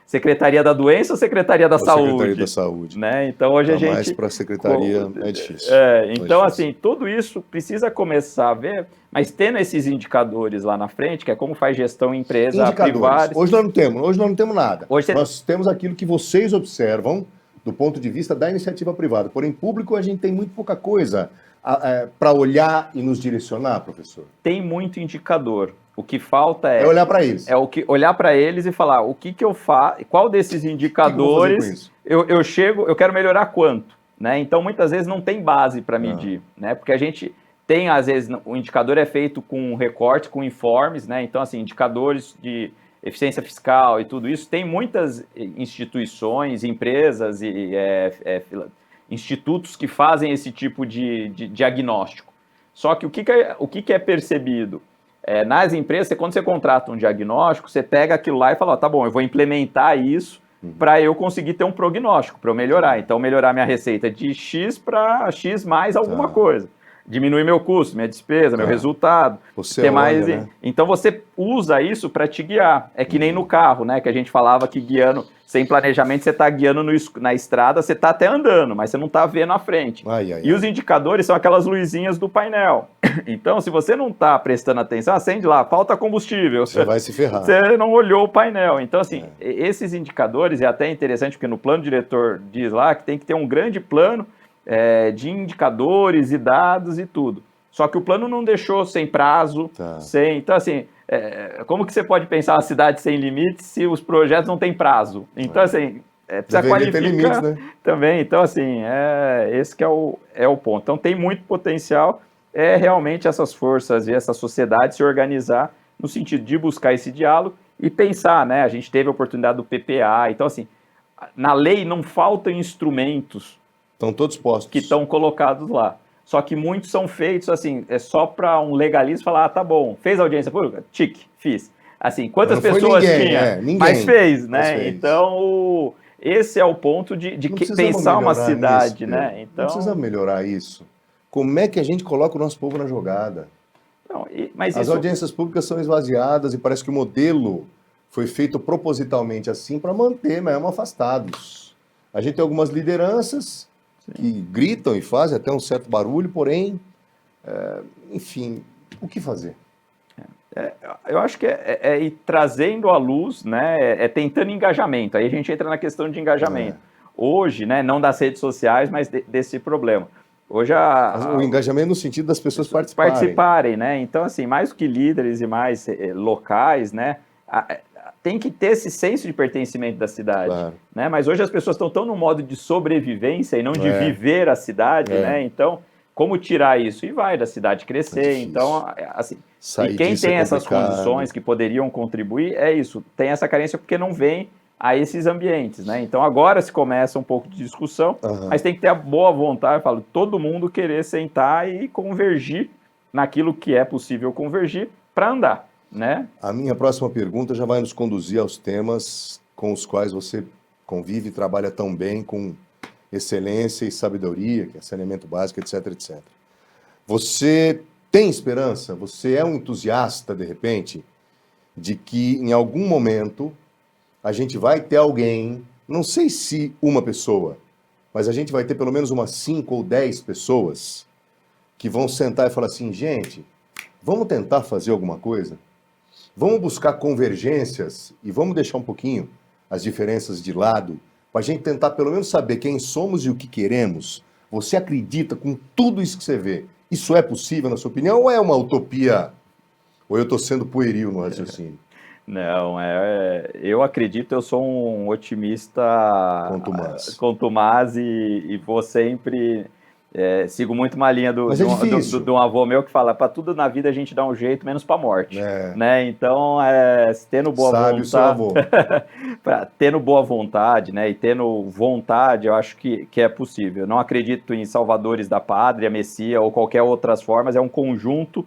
Secretaria da Doença ou Secretaria da Saúde? Secretaria da Saúde. Né? Então, hoje a gente... mais para a Secretaria é difícil. Então, assim, tudo isso precisa começar a ver, mas tendo esses indicadores lá na frente, que é como faz gestão em empresa privada... Hoje nós não temos nada. Nós temos aquilo que vocês observam do ponto de vista da iniciativa privada. Porém, público, a gente tem muito pouca coisa para olhar e nos direcionar, professor. Tem muito indicador. O que falta é olhar para eles. Olhar para eles e falar o que eu faço, qual desses indicadores eu quero melhorar quanto, né? Então muitas vezes não tem base para medir, né? Porque a gente tem, às vezes, o indicador é feito com recorte, com informes, né? Então, assim, indicadores de eficiência fiscal e tudo isso, tem muitas instituições, empresas e institutos que fazem esse tipo de diagnóstico. Só que o que é percebido? Nas empresas, quando você contrata um diagnóstico, você pega aquilo lá e fala, tá bom, eu vou implementar isso para eu conseguir ter um prognóstico, para eu melhorar. Então, melhorar minha receita de X para X mais alguma coisa. diminuir meu custo, minha despesa, meu resultado. Você ter olha, mais. né? Então você usa isso para te guiar. É que nem no carro, né? Que a gente falava que guiando, sem planejamento, você está guiando na estrada, você está até andando, mas você não está vendo à frente. E os indicadores são aquelas luzinhas do painel. Então, se você não está prestando atenção, acende lá, falta combustível. Você vai se ferrar. Você não olhou o painel. Então, assim, esses indicadores, é até interessante, porque no plano diretor diz lá que tem que ter um grande plano de indicadores e dados e tudo. Só que o plano não deixou sem prazo, então assim, como que você pode pensar uma cidade sem limites se os projetos não têm prazo? Então assim, precisa qualificar ter limites, né? Também. Então assim, esse que é o ponto. Então tem muito potencial, realmente essas forças e essa sociedade se organizar no sentido de buscar esse diálogo e pensar, né? A gente teve a oportunidade do PPA, então assim, na lei não faltam instrumentos. Estão todos postos. Que estão colocados lá. Só que muitos são feitos, assim, só para um legalista falar, tá bom, fez audiência pública? Tique, fiz. Assim, quantas pessoas tinha? Ninguém. Mas fez, né? Mas fez. Então, esse é o ponto de pensar uma cidade, né? Então, não precisa melhorar isso. Como é que a gente coloca o nosso povo na jogada? Não, mas as audiências públicas são esvaziadas e parece que o modelo foi feito propositalmente assim para manter mesmo afastados. A gente tem algumas lideranças que gritam e fazem até um certo barulho, porém, enfim, o que fazer? Eu acho que é ir trazendo à luz, né, tentando engajamento, aí a gente entra na questão de engajamento. Hoje, né, não das redes sociais, mas desse problema. Hoje o engajamento no sentido das pessoas participarem, né, então assim, mais do que líderes e mais locais, né, tem que ter esse senso de pertencimento da cidade, né? Mas hoje as pessoas estão tão no modo de sobrevivência e não de viver a cidade, né? Então, como tirar isso? E vai da cidade crescer, então, assim, e quem tem essas condições que poderiam contribuir, é isso, tem essa carência porque não vem a esses ambientes, né? Então, agora se começa um pouco de discussão, mas tem que ter a boa vontade, eu falo, todo mundo querer sentar e convergir naquilo que é possível convergir para andar. Né? A minha próxima pergunta já vai nos conduzir aos temas com os quais você convive e trabalha tão bem, com excelência e sabedoria, que é saneamento básico, etc, etc. Você tem esperança? Você é um entusiasta, de repente, de que em algum momento a gente vai ter alguém, não sei se uma pessoa, mas a gente vai ter pelo menos umas 5 ou 10 pessoas que vão sentar e falar assim, gente, vamos tentar fazer alguma coisa? Vamos buscar convergências e vamos deixar um pouquinho as diferenças de lado para a gente tentar pelo menos saber quem somos e o que queremos. Você acredita com tudo isso que você vê? Isso é possível, na sua opinião, ou é uma utopia? Ou eu estou sendo pueril no raciocínio? Não, eu acredito, eu sou um otimista contumaz e vou sempre... sigo muito uma linha de um avô meu que fala, para tudo na vida a gente dá um jeito, menos para a morte. Né? Então, tendo boa vontade, tendo boa vontade, né? E tendo vontade, eu acho que é possível. Eu não acredito em salvadores da pátria, Messias ou qualquer outras formas, é um conjunto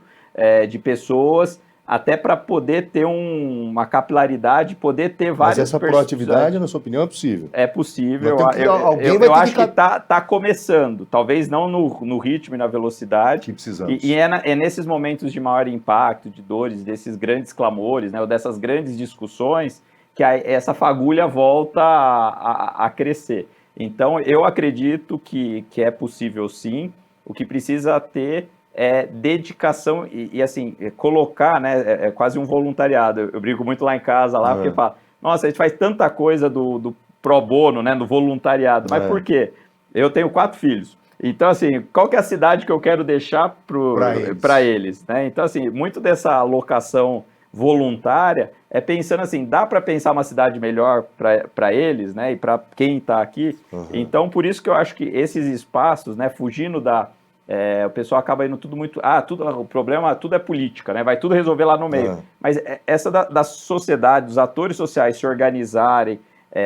de pessoas, até para poder ter uma capilaridade, poder ter várias... Mas essa proatividade, na sua opinião, é possível? É possível. Eu acho que está começando. Talvez não no ritmo e na velocidade. Que precisamos. E é nesses momentos de maior impacto, de dores, desses grandes clamores, né, ou dessas grandes discussões, que essa fagulha volta a crescer. Então, eu acredito que é possível sim. O que precisa ter dedicação e assim, colocar, né, quase um voluntariado. Eu brinco muito lá em casa, porque falo, nossa, a gente faz tanta coisa do pro bono, né, do voluntariado, mas por quê? Eu tenho 4 filhos, então assim, qual que é a cidade que eu quero deixar para eles, né? Então assim, muito dessa alocação voluntária pensando assim, dá para pensar uma cidade melhor para eles, né, e para quem está aqui. Então, por isso que eu acho que esses espaços, né, fugindo o pessoal acaba indo tudo muito... o problema, tudo é política, né? Vai tudo resolver lá no meio. Mas essa da sociedade, dos atores sociais se organizarem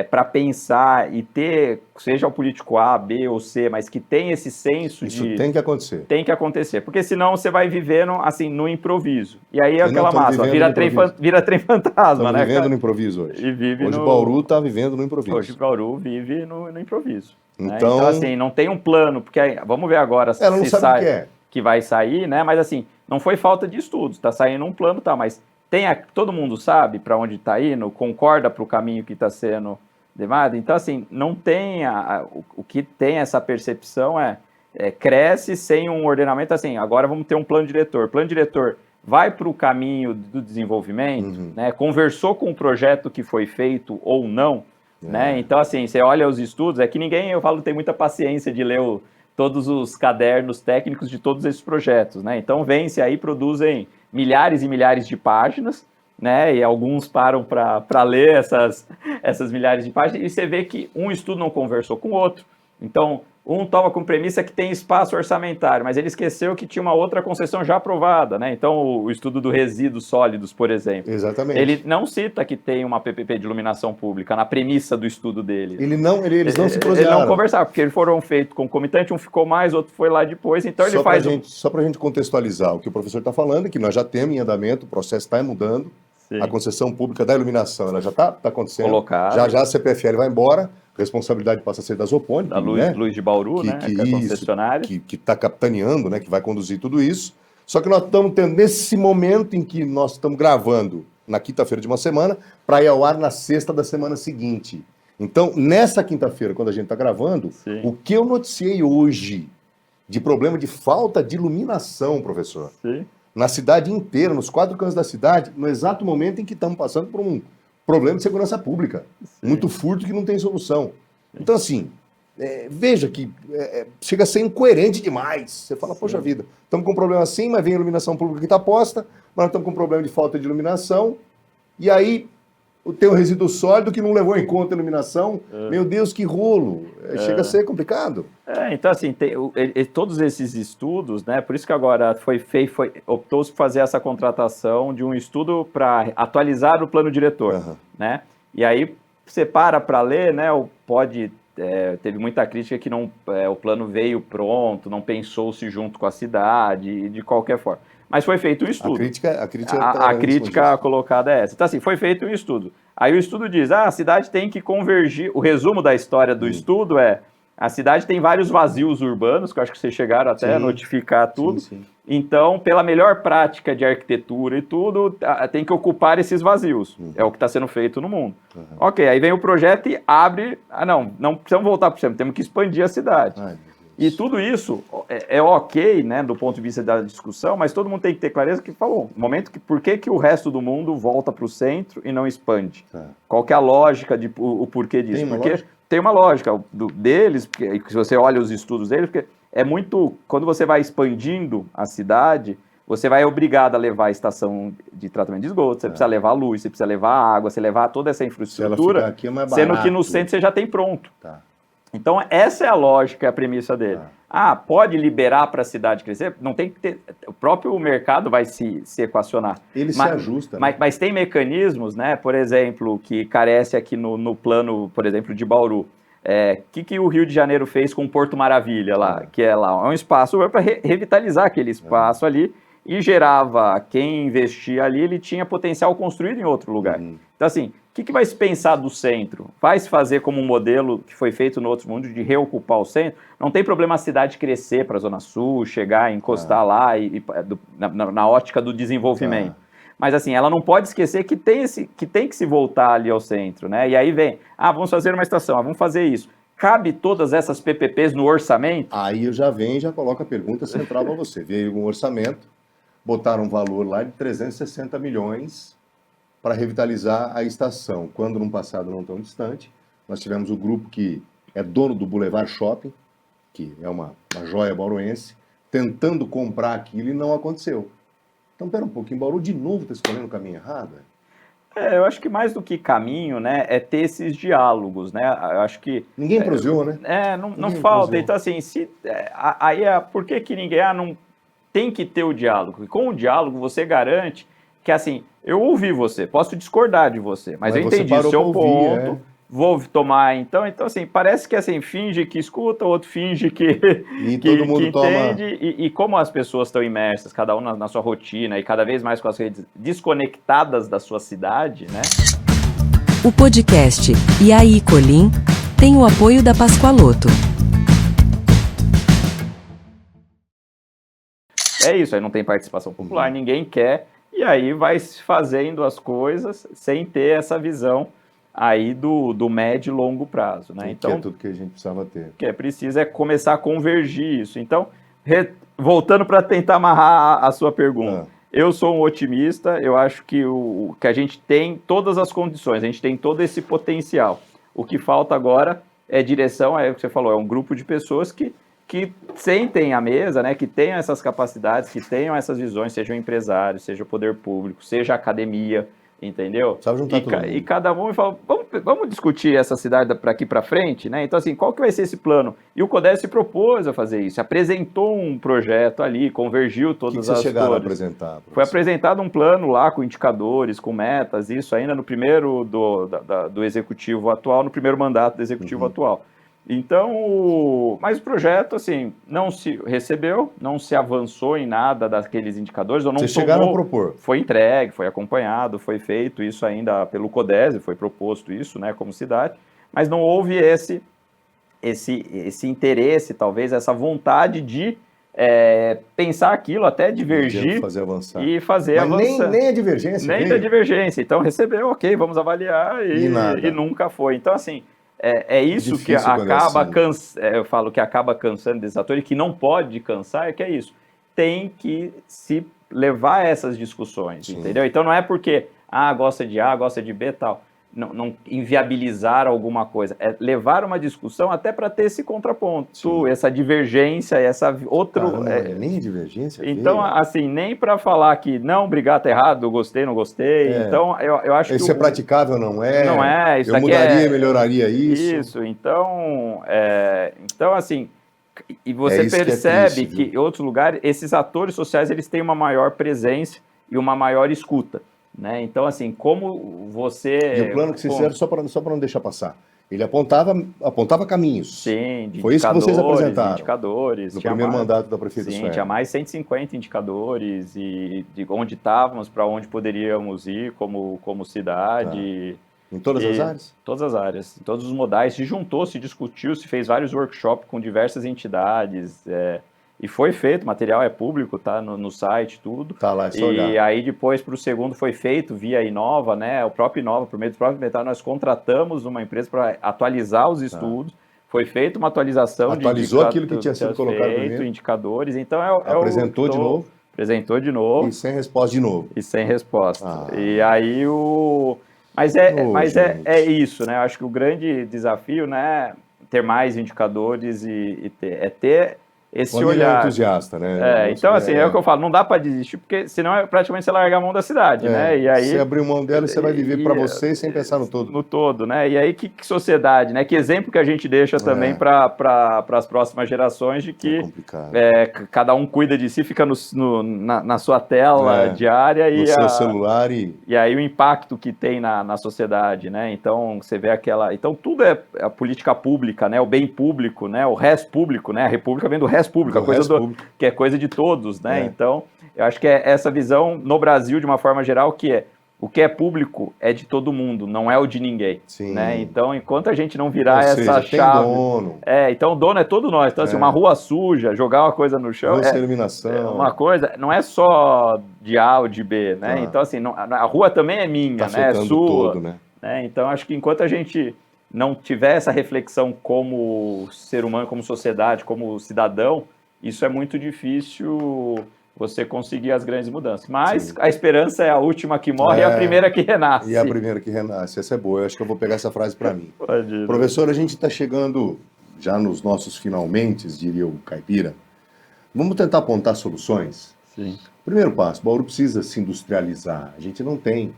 para pensar e ter, seja o político A, B ou C, mas que tem esse senso Isso tem que acontecer. Tem que acontecer, porque senão você vai vivendo, assim, no improviso. E aí é aquela máxima, vira trem fantasma, né? Vivendo no improviso hoje. Hoje o Bauru está vivendo no improviso. Hoje o Bauru vive no improviso. Então, assim, não tem um plano, porque aí, vamos ver agora ela não sabe o que é. que vai sair, né? Mas assim, não foi falta de estudos, está saindo um plano, tá, mas todo mundo sabe para onde está indo, concorda para o caminho que está sendo demandado. Então, assim, não tem o que tem essa percepção cresce sem um ordenamento, assim, agora vamos ter um plano diretor. O plano diretor vai para o caminho do desenvolvimento, né? Conversou com o projeto que foi feito ou não, né? Então, assim, você olha os estudos, que ninguém, eu falo, tem muita paciência de ler todos os cadernos técnicos de todos esses projetos, né? Então, vêm-se aí, produzem milhares e milhares de páginas, né? E alguns param para ler essas milhares de páginas, e você vê que um estudo não conversou com o outro. Então, um toma como premissa que tem espaço orçamentário, mas ele esqueceu que tinha uma outra concessão já aprovada, né? Então, o estudo do resíduos sólidos, por exemplo. Exatamente. Ele não cita que tem uma PPP de iluminação pública na premissa do estudo dele. Eles não se prosearam. Eles não conversaram, porque eles foram feitos concomitante, um ficou mais, outro foi lá depois, então ele faz... Só para a gente contextualizar, o que o professor está falando é que nós já temos em andamento, o processo está mudando, sim. A concessão pública da iluminação, ela já está acontecendo. Colocado. Já a CPFL vai embora, a responsabilidade passa a ser da Zopone. Da Luz de Bauru, que é a concessionária. Que está capitaneando, né, que vai conduzir tudo isso. Só que nós estamos tendo, nesse momento em que nós estamos gravando, na quinta-feira de uma semana, para ir ao ar na sexta da semana seguinte. Então, nessa quinta-feira, quando a gente está gravando, sim. O que eu noticiei hoje de problema de falta de iluminação, professor, sim. Na cidade inteira, nos 4 cantos da cidade, no exato momento em que estamos passando por um problema de segurança pública. Sim. Muito furto que não tem solução. Sim. Então, assim, veja que chega a ser incoerente demais. Você fala, sim. Poxa vida, estamos com um problema assim, mas vem a iluminação pública que está posta, mas nós estamos com um problema de falta de iluminação, e aí tem o resíduo sólido que não levou em conta a iluminação. Meu Deus, que rolo. Chega a ser complicado. Então, assim, todos esses estudos, né? Por isso que agora optou-se por fazer essa contratação de um estudo para atualizar o plano diretor, né? E aí você para ler, né? Teve muita crítica que o plano veio pronto, não pensou-se junto com a cidade, de qualquer forma. Mas foi feito um estudo. A crítica colocada é essa. Então, assim, foi feito um estudo. Aí o estudo diz, a cidade tem que convergir. O resumo da história do estudo a cidade tem vários vazios urbanos, que eu acho que vocês chegaram até a notificar tudo. Sim. Então, pela melhor prática de arquitetura e tudo, tem que ocupar esses vazios. É o que está sendo feito no mundo. Ok, aí vem o projeto e abre... não precisamos voltar para o centro, temos que expandir a cidade. E tudo isso é ok, né, do ponto de vista da discussão, mas todo mundo tem que ter clareza que falou, por que o resto do mundo volta para o centro e não expande? Qual que é a lógica, o porquê disso? Tem uma lógica deles, porque se você olha os estudos deles, porque é muito... Quando você vai expandindo a cidade, você vai obrigado a levar a estação de tratamento de esgoto, você precisa levar luz, você precisa levar água, você levar toda essa infraestrutura, aqui é mais sendo que no centro você já tem pronto. Então, essa é a lógica, a premissa dele. Pode liberar para a cidade crescer? Não tem que ter... O próprio mercado vai se equacionar. Ele se ajusta. Mas tem mecanismos, né? Por exemplo, que carece aqui no plano, por exemplo, de Bauru. Que o Rio de Janeiro fez com o Porto Maravilha lá, que é um espaço para revitalizar aquele espaço ali, e gerava, quem investia ali, ele tinha potencial construído em outro lugar. Então, assim, o que vai se pensar do centro? Vai se fazer como um modelo que foi feito no outro mundo de reocupar o centro? Não tem problema a cidade crescer para a Zona Sul, chegar, encostar lá, na ótica do desenvolvimento. Mas, assim, ela não pode esquecer que tem que se voltar ali ao centro, né? E aí vem, vamos fazer uma estação, vamos fazer isso. Cabe todas essas PPPs no orçamento? Aí eu já coloco a pergunta central para você. Veio um orçamento, botaram um valor lá de 360 milhões para revitalizar a estação. Quando, num passado não tão distante, nós tivemos o grupo que é dono do Boulevard Shopping, que é uma joia bauruense, tentando comprar aquilo e não aconteceu. Então, pera um pouquinho, Bauru de novo está escolhendo o caminho errado? Eu acho que mais do que caminho, né, é ter esses diálogos, né? Eu acho que... Ninguém proseou, né? Não falta. Então, assim, por que ninguém... não tem que ter o diálogo. E com o diálogo, você garante que, assim, eu ouvi você, posso discordar de você, mas eu entendi o seu ponto, vou tomar, então, assim, parece que, assim, finge que escuta, o outro finge que todo mundo entende, e como as pessoas estão imersas, cada um na sua rotina, e cada vez mais com as redes desconectadas da sua cidade, né? O podcast E aí, Colim, tem o apoio da Pascoaloto. é isso, aí não tem participação popular, ninguém quer, e aí vai se fazendo as coisas sem ter essa visão aí do médio e longo prazo, né? Então, que é tudo que a gente precisava ter. O que é preciso é começar a convergir isso. Então, voltando para tentar amarrar a sua pergunta, eu sou um otimista, eu acho que que a gente tem todas as condições, a gente tem todo esse potencial. O que falta agora é direção, é o que você falou, é um grupo de pessoas que sentem à mesa, né, que tenham essas capacidades, que tenham essas visões, seja o empresário, seja o poder público, seja a academia, entendeu? Sabe juntar todo mundo. E cada um fala, vamos discutir essa cidade para aqui para frente, né? Então, assim, qual que vai ser esse plano? E o CODES se propôs a fazer isso, apresentou um projeto ali, convergiu todas as cores. O que vocês chegaram a apresentar? apresentar? Foi apresentado um plano lá com indicadores, com metas, isso ainda no primeiro do executivo atual, no primeiro mandato do executivo atual. Então, mas o projeto, assim, não se recebeu, não se avançou em nada daqueles indicadores. Ou não Vocês chegaram a propor? Foi entregue, foi acompanhado, foi feito isso ainda pelo CODES, foi proposto isso, né, como cidade, mas não houve esse interesse, talvez, essa vontade de pensar aquilo, até divergir fazer avançar. E fazer avançar. Nem a divergência. Nem da divergência. Então, recebeu, ok, vamos avaliar e nunca foi. Então, assim... É isso que acaba eu falo que acaba cansando desses atores, que não pode cansar, que é isso. Tem que se levar essas discussões, entendeu? Então não é porque gosta de A, gosta de B e tal. Não inviabilizar alguma coisa. É levar uma discussão até para ter esse contraponto, essa divergência, essa outra... nem a divergência. Então, assim, nem para falar que não, brigar tá errado, gostei, não gostei. Então, eu acho que... Isso é praticável, não é? Não é. Isso eu mudaria, melhoraria isso. Isso. Então, assim... E você percebe que em outros lugares, esses atores sociais, eles têm uma maior presença e uma maior escuta. Né? Então, assim, como você... E o plano que vocês fizeram, só para não deixar passar, ele apontava caminhos. Sim, foi isso que vocês apresentaram. Indicadores. No primeiro mandato da prefeita Sim, tinha mais 150 indicadores e de onde estávamos, para onde poderíamos ir como cidade. Tá. Em todas as áreas? Todas as áreas, em todos os modais. Se juntou, se discutiu, se fez vários workshops com diversas entidades. E foi feito, o material é público, tá no site, tudo. Tá lá, é só olhar. E aí depois para o segundo foi feito via Inova, né? O próprio Inova, por meio do próprio Inventário, nós contratamos uma empresa para atualizar os estudos. Foi feita uma atualização. Atualizou aquilo que tinha sido colocado primeiro. Indicadores, então apresentou de novo. Apresentou de novo. E sem resposta de novo. E sem resposta. E aí Mas é isso, né? Eu acho que o grande desafio, né, ter mais indicadores e ter esse olhar. Entusiasta, né? Então, assim, é o que eu falo, não dá para desistir, porque senão praticamente você larga a mão da cidade, né? E aí, se abrir mão dela, você vai viver para você sem pensar no todo. No todo, né? E aí, que sociedade, né? Que exemplo que a gente deixa também para as próximas gerações de que cada um cuida de si, fica na sua tela diária no seu celular e aí o impacto que tem na sociedade, né? Então, você vê Então, tudo é a política pública, né? O bem público, né? O res público, né? A república vem do res público, que é coisa de todos, né? Então, eu acho que é essa visão no Brasil, de uma forma geral, que o que é público é de todo mundo, não é o de ninguém. Sim. Né? Então, enquanto a gente não virar essa chave... Tem dono. Então o dono é todo nós. Então, assim, uma rua suja, jogar uma coisa no chão... Iluminação. Uma coisa, não é só de A ou de B, né? Então, assim, a rua também é minha, né? É sua. Todo, né? Então, acho que enquanto a gente não tiver essa reflexão como ser humano, como sociedade, como cidadão, isso é muito difícil você conseguir as grandes mudanças. Mas a esperança é a última que morre e a primeira que renasce. E a primeira que renasce. Essa é boa. Eu acho que eu vou pegar essa frase para mim. Pode ir. Professor, a gente está chegando já nos nossos finalmente, diria o caipira. Vamos tentar apontar soluções? Sim. Primeiro passo, Bauru precisa se industrializar. A gente não tem,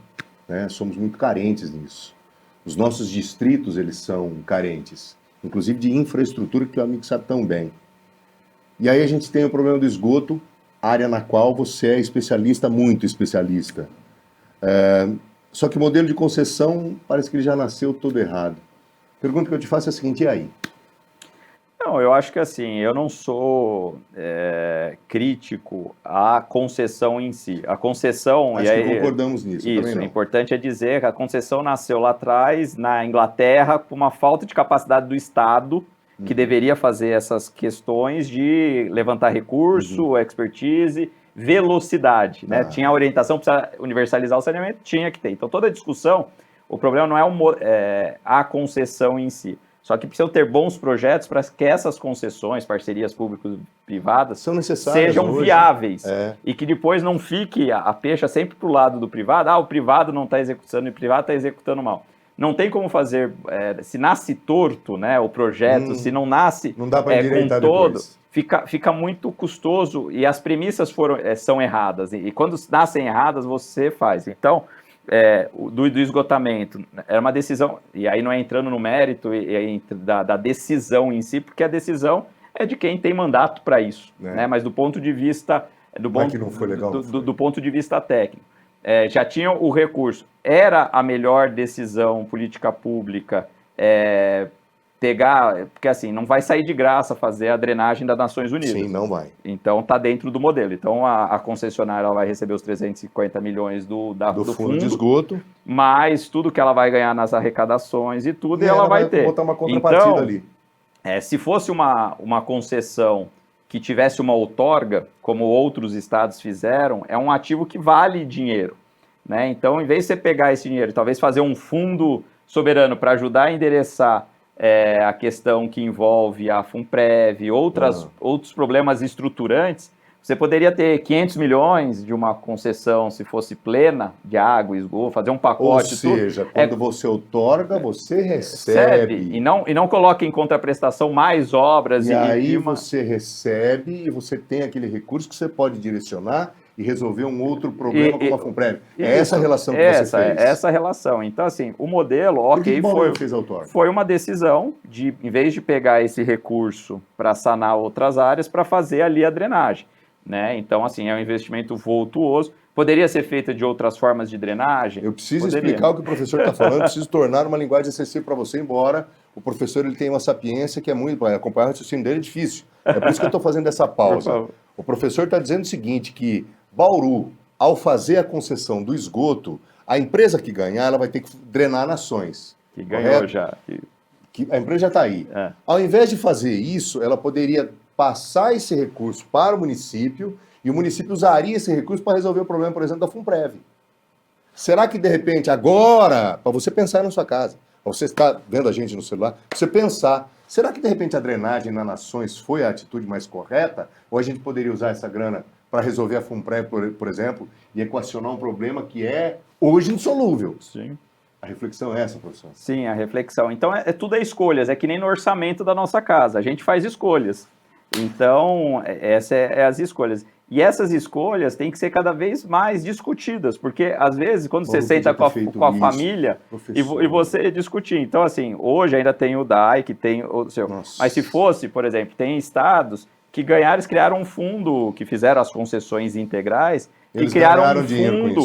né? Somos muito carentes nisso. Os nossos distritos, eles são carentes, inclusive de infraestrutura, que o amigo sabe tão bem. E aí a gente tem o problema do esgoto, área na qual você é especialista, muito especialista. Só que o modelo de concessão parece que ele já nasceu todo errado. A pergunta que eu te faço é a seguinte, e aí? Não, eu acho que assim, eu não sou crítico à concessão em si. A concessão... Acho que concordamos nisso. Isso, o importante é dizer que a concessão nasceu lá atrás, na Inglaterra, com uma falta de capacidade do Estado, que deveria fazer essas questões de levantar recurso, expertise velocidade, né? Tinha a orientação para universalizar o saneamento, tinha que ter. Então, toda a discussão, o problema não é a concessão em si. Só que precisam ter bons projetos para que essas concessões, parcerias público-privadas, sejam viáveis. E que depois não fique a peixa sempre para o lado do privado. O privado não está executando e o privado está executando mal. Não tem como fazer, se nasce torto, né, o projeto, se não nasce não dá para com todo, fica muito custoso e as premissas são erradas. E quando nascem erradas, você faz. Então, do esgotamento, era uma decisão, e aí não é entrando no mérito da decisão em si, porque a decisão é de quem tem mandato para isso, né? Mas do ponto de vista do ponto de vista técnico, já tinha o recurso, era a melhor decisão política pública pegar, porque assim, não vai sair de graça fazer a drenagem das Nações Unidas. Sim, não vai. Então está dentro do modelo. Então a concessionária ela vai receber os 350 milhões do fundo de esgoto, mais tudo que ela vai ganhar nas arrecadações e tudo, e ela vai ter. Botar uma contrapartida então, ali. Se fosse uma concessão que tivesse uma outorga, como outros estados fizeram, é um ativo que vale dinheiro, né? Então, em vez de você pegar esse dinheiro, talvez fazer um fundo soberano para ajudar a endereçar a questão que envolve a FUNPREV, outros problemas estruturantes, você poderia ter 500 milhões de uma concessão, se fosse plena, de água, esgoto, fazer um pacote. Ou seja, quando você outorga, você recebe. E não coloca em contraprestação mais obras. E aí você recebe e você tem aquele recurso que você pode direcionar e resolver um outro problema como a FUNPREV. É essa a relação que você fez. Essa relação. Então, assim, o modelo, foi uma decisão de, em vez de pegar esse recurso para sanar outras áreas, para fazer ali a drenagem, né? Então, assim, é um investimento voltuoso. Poderia ser feito de outras formas de drenagem? Eu preciso explicar o que o professor está falando, preciso tornar uma linguagem acessível para você, embora o professor ele tenha uma sapiência que é muito, para acompanhar o raciocínio dele é difícil. É por isso que eu estou fazendo essa pausa. O professor está dizendo o seguinte, que Bauru, ao fazer a concessão do esgoto, a empresa que ganhar, ela vai ter que drenar nações. Que ganhou já. A empresa já está aí. Ao invés de fazer isso, ela poderia passar esse recurso para o município e o município usaria esse recurso para resolver o problema, por exemplo, da FUNPREV. Será que, de repente, agora, para você pensar na sua casa, para você estar vendo a gente no celular, você pensar, será que, de repente, a drenagem nas nações foi a atitude mais correta? Ou a gente poderia usar essa grana para resolver a FUNPREV, por exemplo, e equacionar um problema que é hoje insolúvel? Sim. A reflexão é essa, professor? Sim, a reflexão. Então, tudo é escolhas, é que nem no orçamento da nossa casa, a gente faz escolhas. Então, essas é as escolhas. E essas escolhas têm que ser cada vez mais discutidas, porque, às vezes, quando você senta com a família e você discutir. Então, assim, hoje ainda tem o DAI, que tem o seu. Mas se fosse, por exemplo, tem estados que eles criaram um fundo, que fizeram as concessões integrais, e criaram um fundo,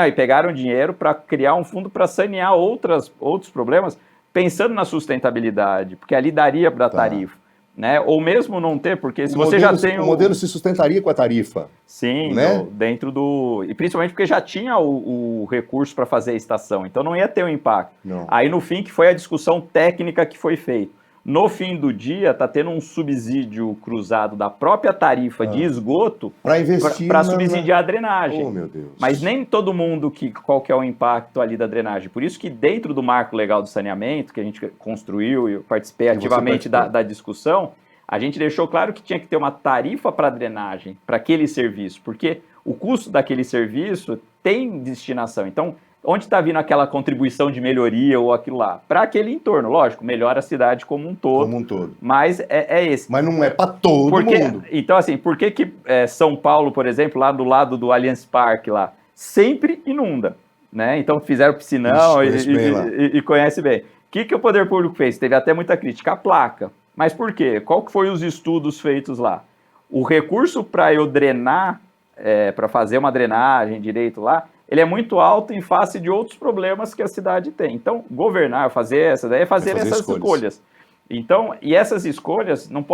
e pegaram dinheiro para criar um fundo para sanear outros problemas, pensando na sustentabilidade, porque ali daria para a tarifa. Né? Ou mesmo não ter, porque se você já tem... O modelo se sustentaria com a tarifa. Sim, né? Dentro do... E principalmente porque já tinha o recurso para fazer a estação, então não ia ter um impacto. Não. Aí no fim, que foi a discussão técnica que foi feita. No fim do dia, está tendo um subsídio cruzado da própria tarifa de esgoto para subsidiar a drenagem. Oh, meu Deus. Mas nem todo mundo qual que é o impacto ali da drenagem. Por isso que dentro do marco legal do saneamento, que a gente construiu e eu participei ativamente da discussão, a gente deixou claro que tinha que ter uma tarifa para drenagem, para aquele serviço, porque o custo daquele serviço tem destinação. Então, onde está vindo aquela contribuição de melhoria ou aquilo lá? Para aquele entorno, lógico, melhora a cidade como um todo. Como um todo. Mas é esse. Mas não é para todo mundo. Então, assim, por que São Paulo, por exemplo, lá do lado do Allianz Parque, lá, sempre inunda, né? Então, fizeram piscinão e conhece bem. O que o poder público fez? Teve até muita crítica. A placa. Mas por quê? Qual que foi os estudos feitos lá? O recurso para eu drenar, para fazer uma drenagem direito lá, ele é muito alto em face de outros problemas que a cidade tem. Então, governar, fazer essas escolhas. Então, e essas escolhas não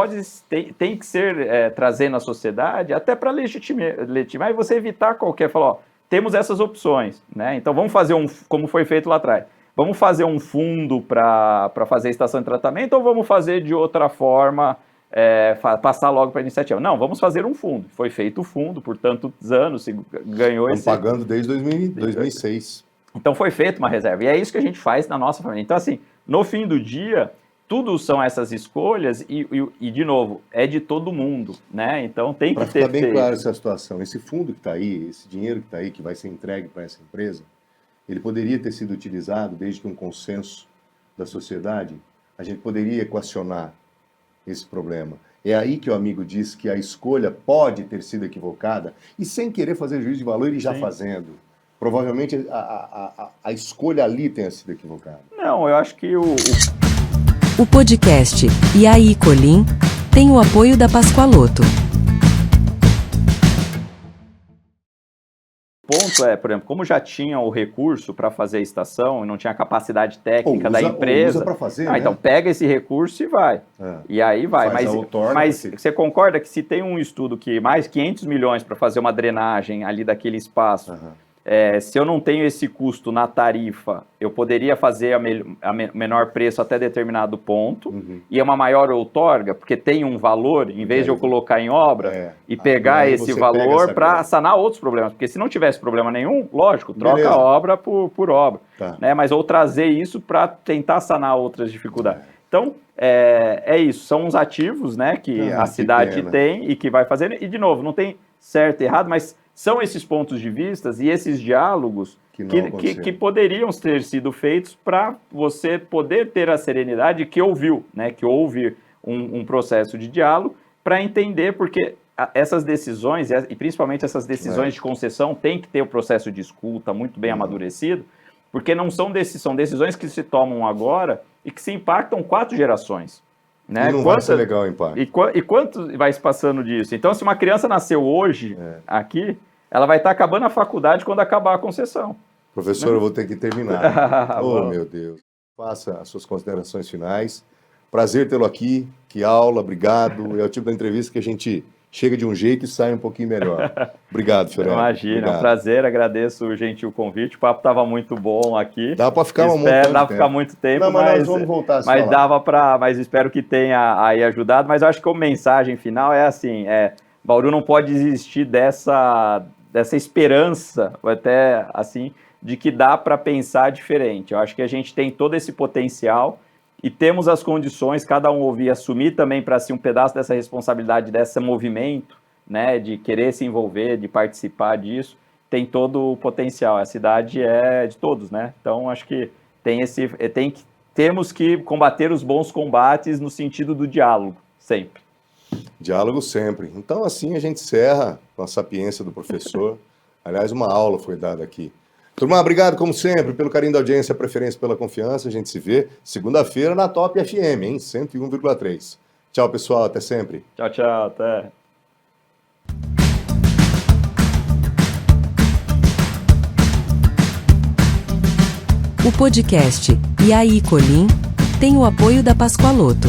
tem que ser trazer na sociedade até para legitimar e você evitar falar, temos essas opções, né? Então, vamos fazer como foi feito lá atrás. Vamos fazer um fundo para fazer estação de tratamento ou vamos fazer de outra forma passar logo para a iniciativa. Não, vamos fazer um fundo. Foi feito o fundo por tantos anos, se ganhou Estão pagando desde 2006. Então foi feita uma reserva. E é isso que a gente faz na nossa família. Então, assim, no fim do dia, tudo são essas escolhas e de novo, é de todo mundo, né? Então tem que ter... Para ficar bem claro essa situação, esse fundo que está aí, esse dinheiro que está aí, que vai ser entregue para essa empresa, ele poderia ter sido utilizado desde que um consenso da sociedade, a gente poderia equacionar esse problema. É aí que o amigo diz que a escolha pode ter sido equivocada e sem querer fazer juízo de valor e já fazendo. Provavelmente a escolha ali tenha sido equivocada. Não, eu acho que O podcast E aí, Colim tem o apoio da Pascoaloto. O ponto é, por exemplo, como já tinha o recurso para fazer a estação e não tinha a capacidade técnica da empresa, usa para fazer, né? Então pega esse recurso e vai. E aí vai. Mas você concorda que se tem um estudo que mais 500 milhões para fazer uma drenagem ali daquele espaço, se eu não tenho esse custo na tarifa, eu poderia fazer a menor preço até determinado ponto, e é uma maior outorga, porque tem um valor, em vez de eu colocar em obra e pegar esse valor para sanar outros problemas. Porque se não tivesse problema nenhum, lógico, troca a obra por obra. Né? Mas ou trazer isso para tentar sanar outras dificuldades. Então, é isso. São os ativos, né, que a cidade tem e que vai fazer. E, de novo, não tem certo e errado, mas são esses pontos de vista e esses diálogos que poderiam ter sido feitos para você poder ter a serenidade que ouviu, né, que houve um processo de diálogo para entender, porque essas decisões, e principalmente essas decisões de concessão, tem que ter o processo de escuta muito bem amadurecido, porque não são decisões que se tomam agora e que se impactam 4 gerações. Né? E não vai ser legal o impacto. E quanto vai se passando disso? Então, se uma criança nasceu hoje, aqui, ela vai estar acabando a faculdade quando acabar a concessão. Professor, eu vou ter que terminar. Oh, meu Deus. Faça as suas considerações finais. Prazer tê-lo aqui. Que aula, obrigado. É o tipo da entrevista que a gente chega de um jeito e sai um pouquinho melhor. Obrigado, Fiorello. Imagina, obrigado. É um prazer, agradeço o gentil convite. O papo estava muito bom aqui. Dá para ficar muito tempo, mas nós vamos voltar a mas dava para, mas espero que tenha aí ajudado. Mas eu acho que a mensagem final é assim: Bauru não pode desistir dessa esperança, até assim, de que dá para pensar diferente. Eu acho que a gente tem todo esse potencial. E temos as condições, cada um ouvir, assumir também para si um pedaço dessa responsabilidade, desse movimento, né, de querer se envolver, de participar disso, tem todo o potencial. A cidade é de todos, né? Então, acho que temos que combater os bons combates no sentido do diálogo, sempre. Diálogo sempre. Então, assim a gente encerra com a sapiência do professor. Aliás, uma aula foi dada aqui. Turma, obrigado, como sempre, pelo carinho da audiência, a preferência pela confiança. A gente se vê segunda-feira na Top FM, hein? 101,3. Tchau, pessoal. Até sempre. Tchau, tchau. Até. O podcast E aí, Colim tem o apoio da Pascoaloto.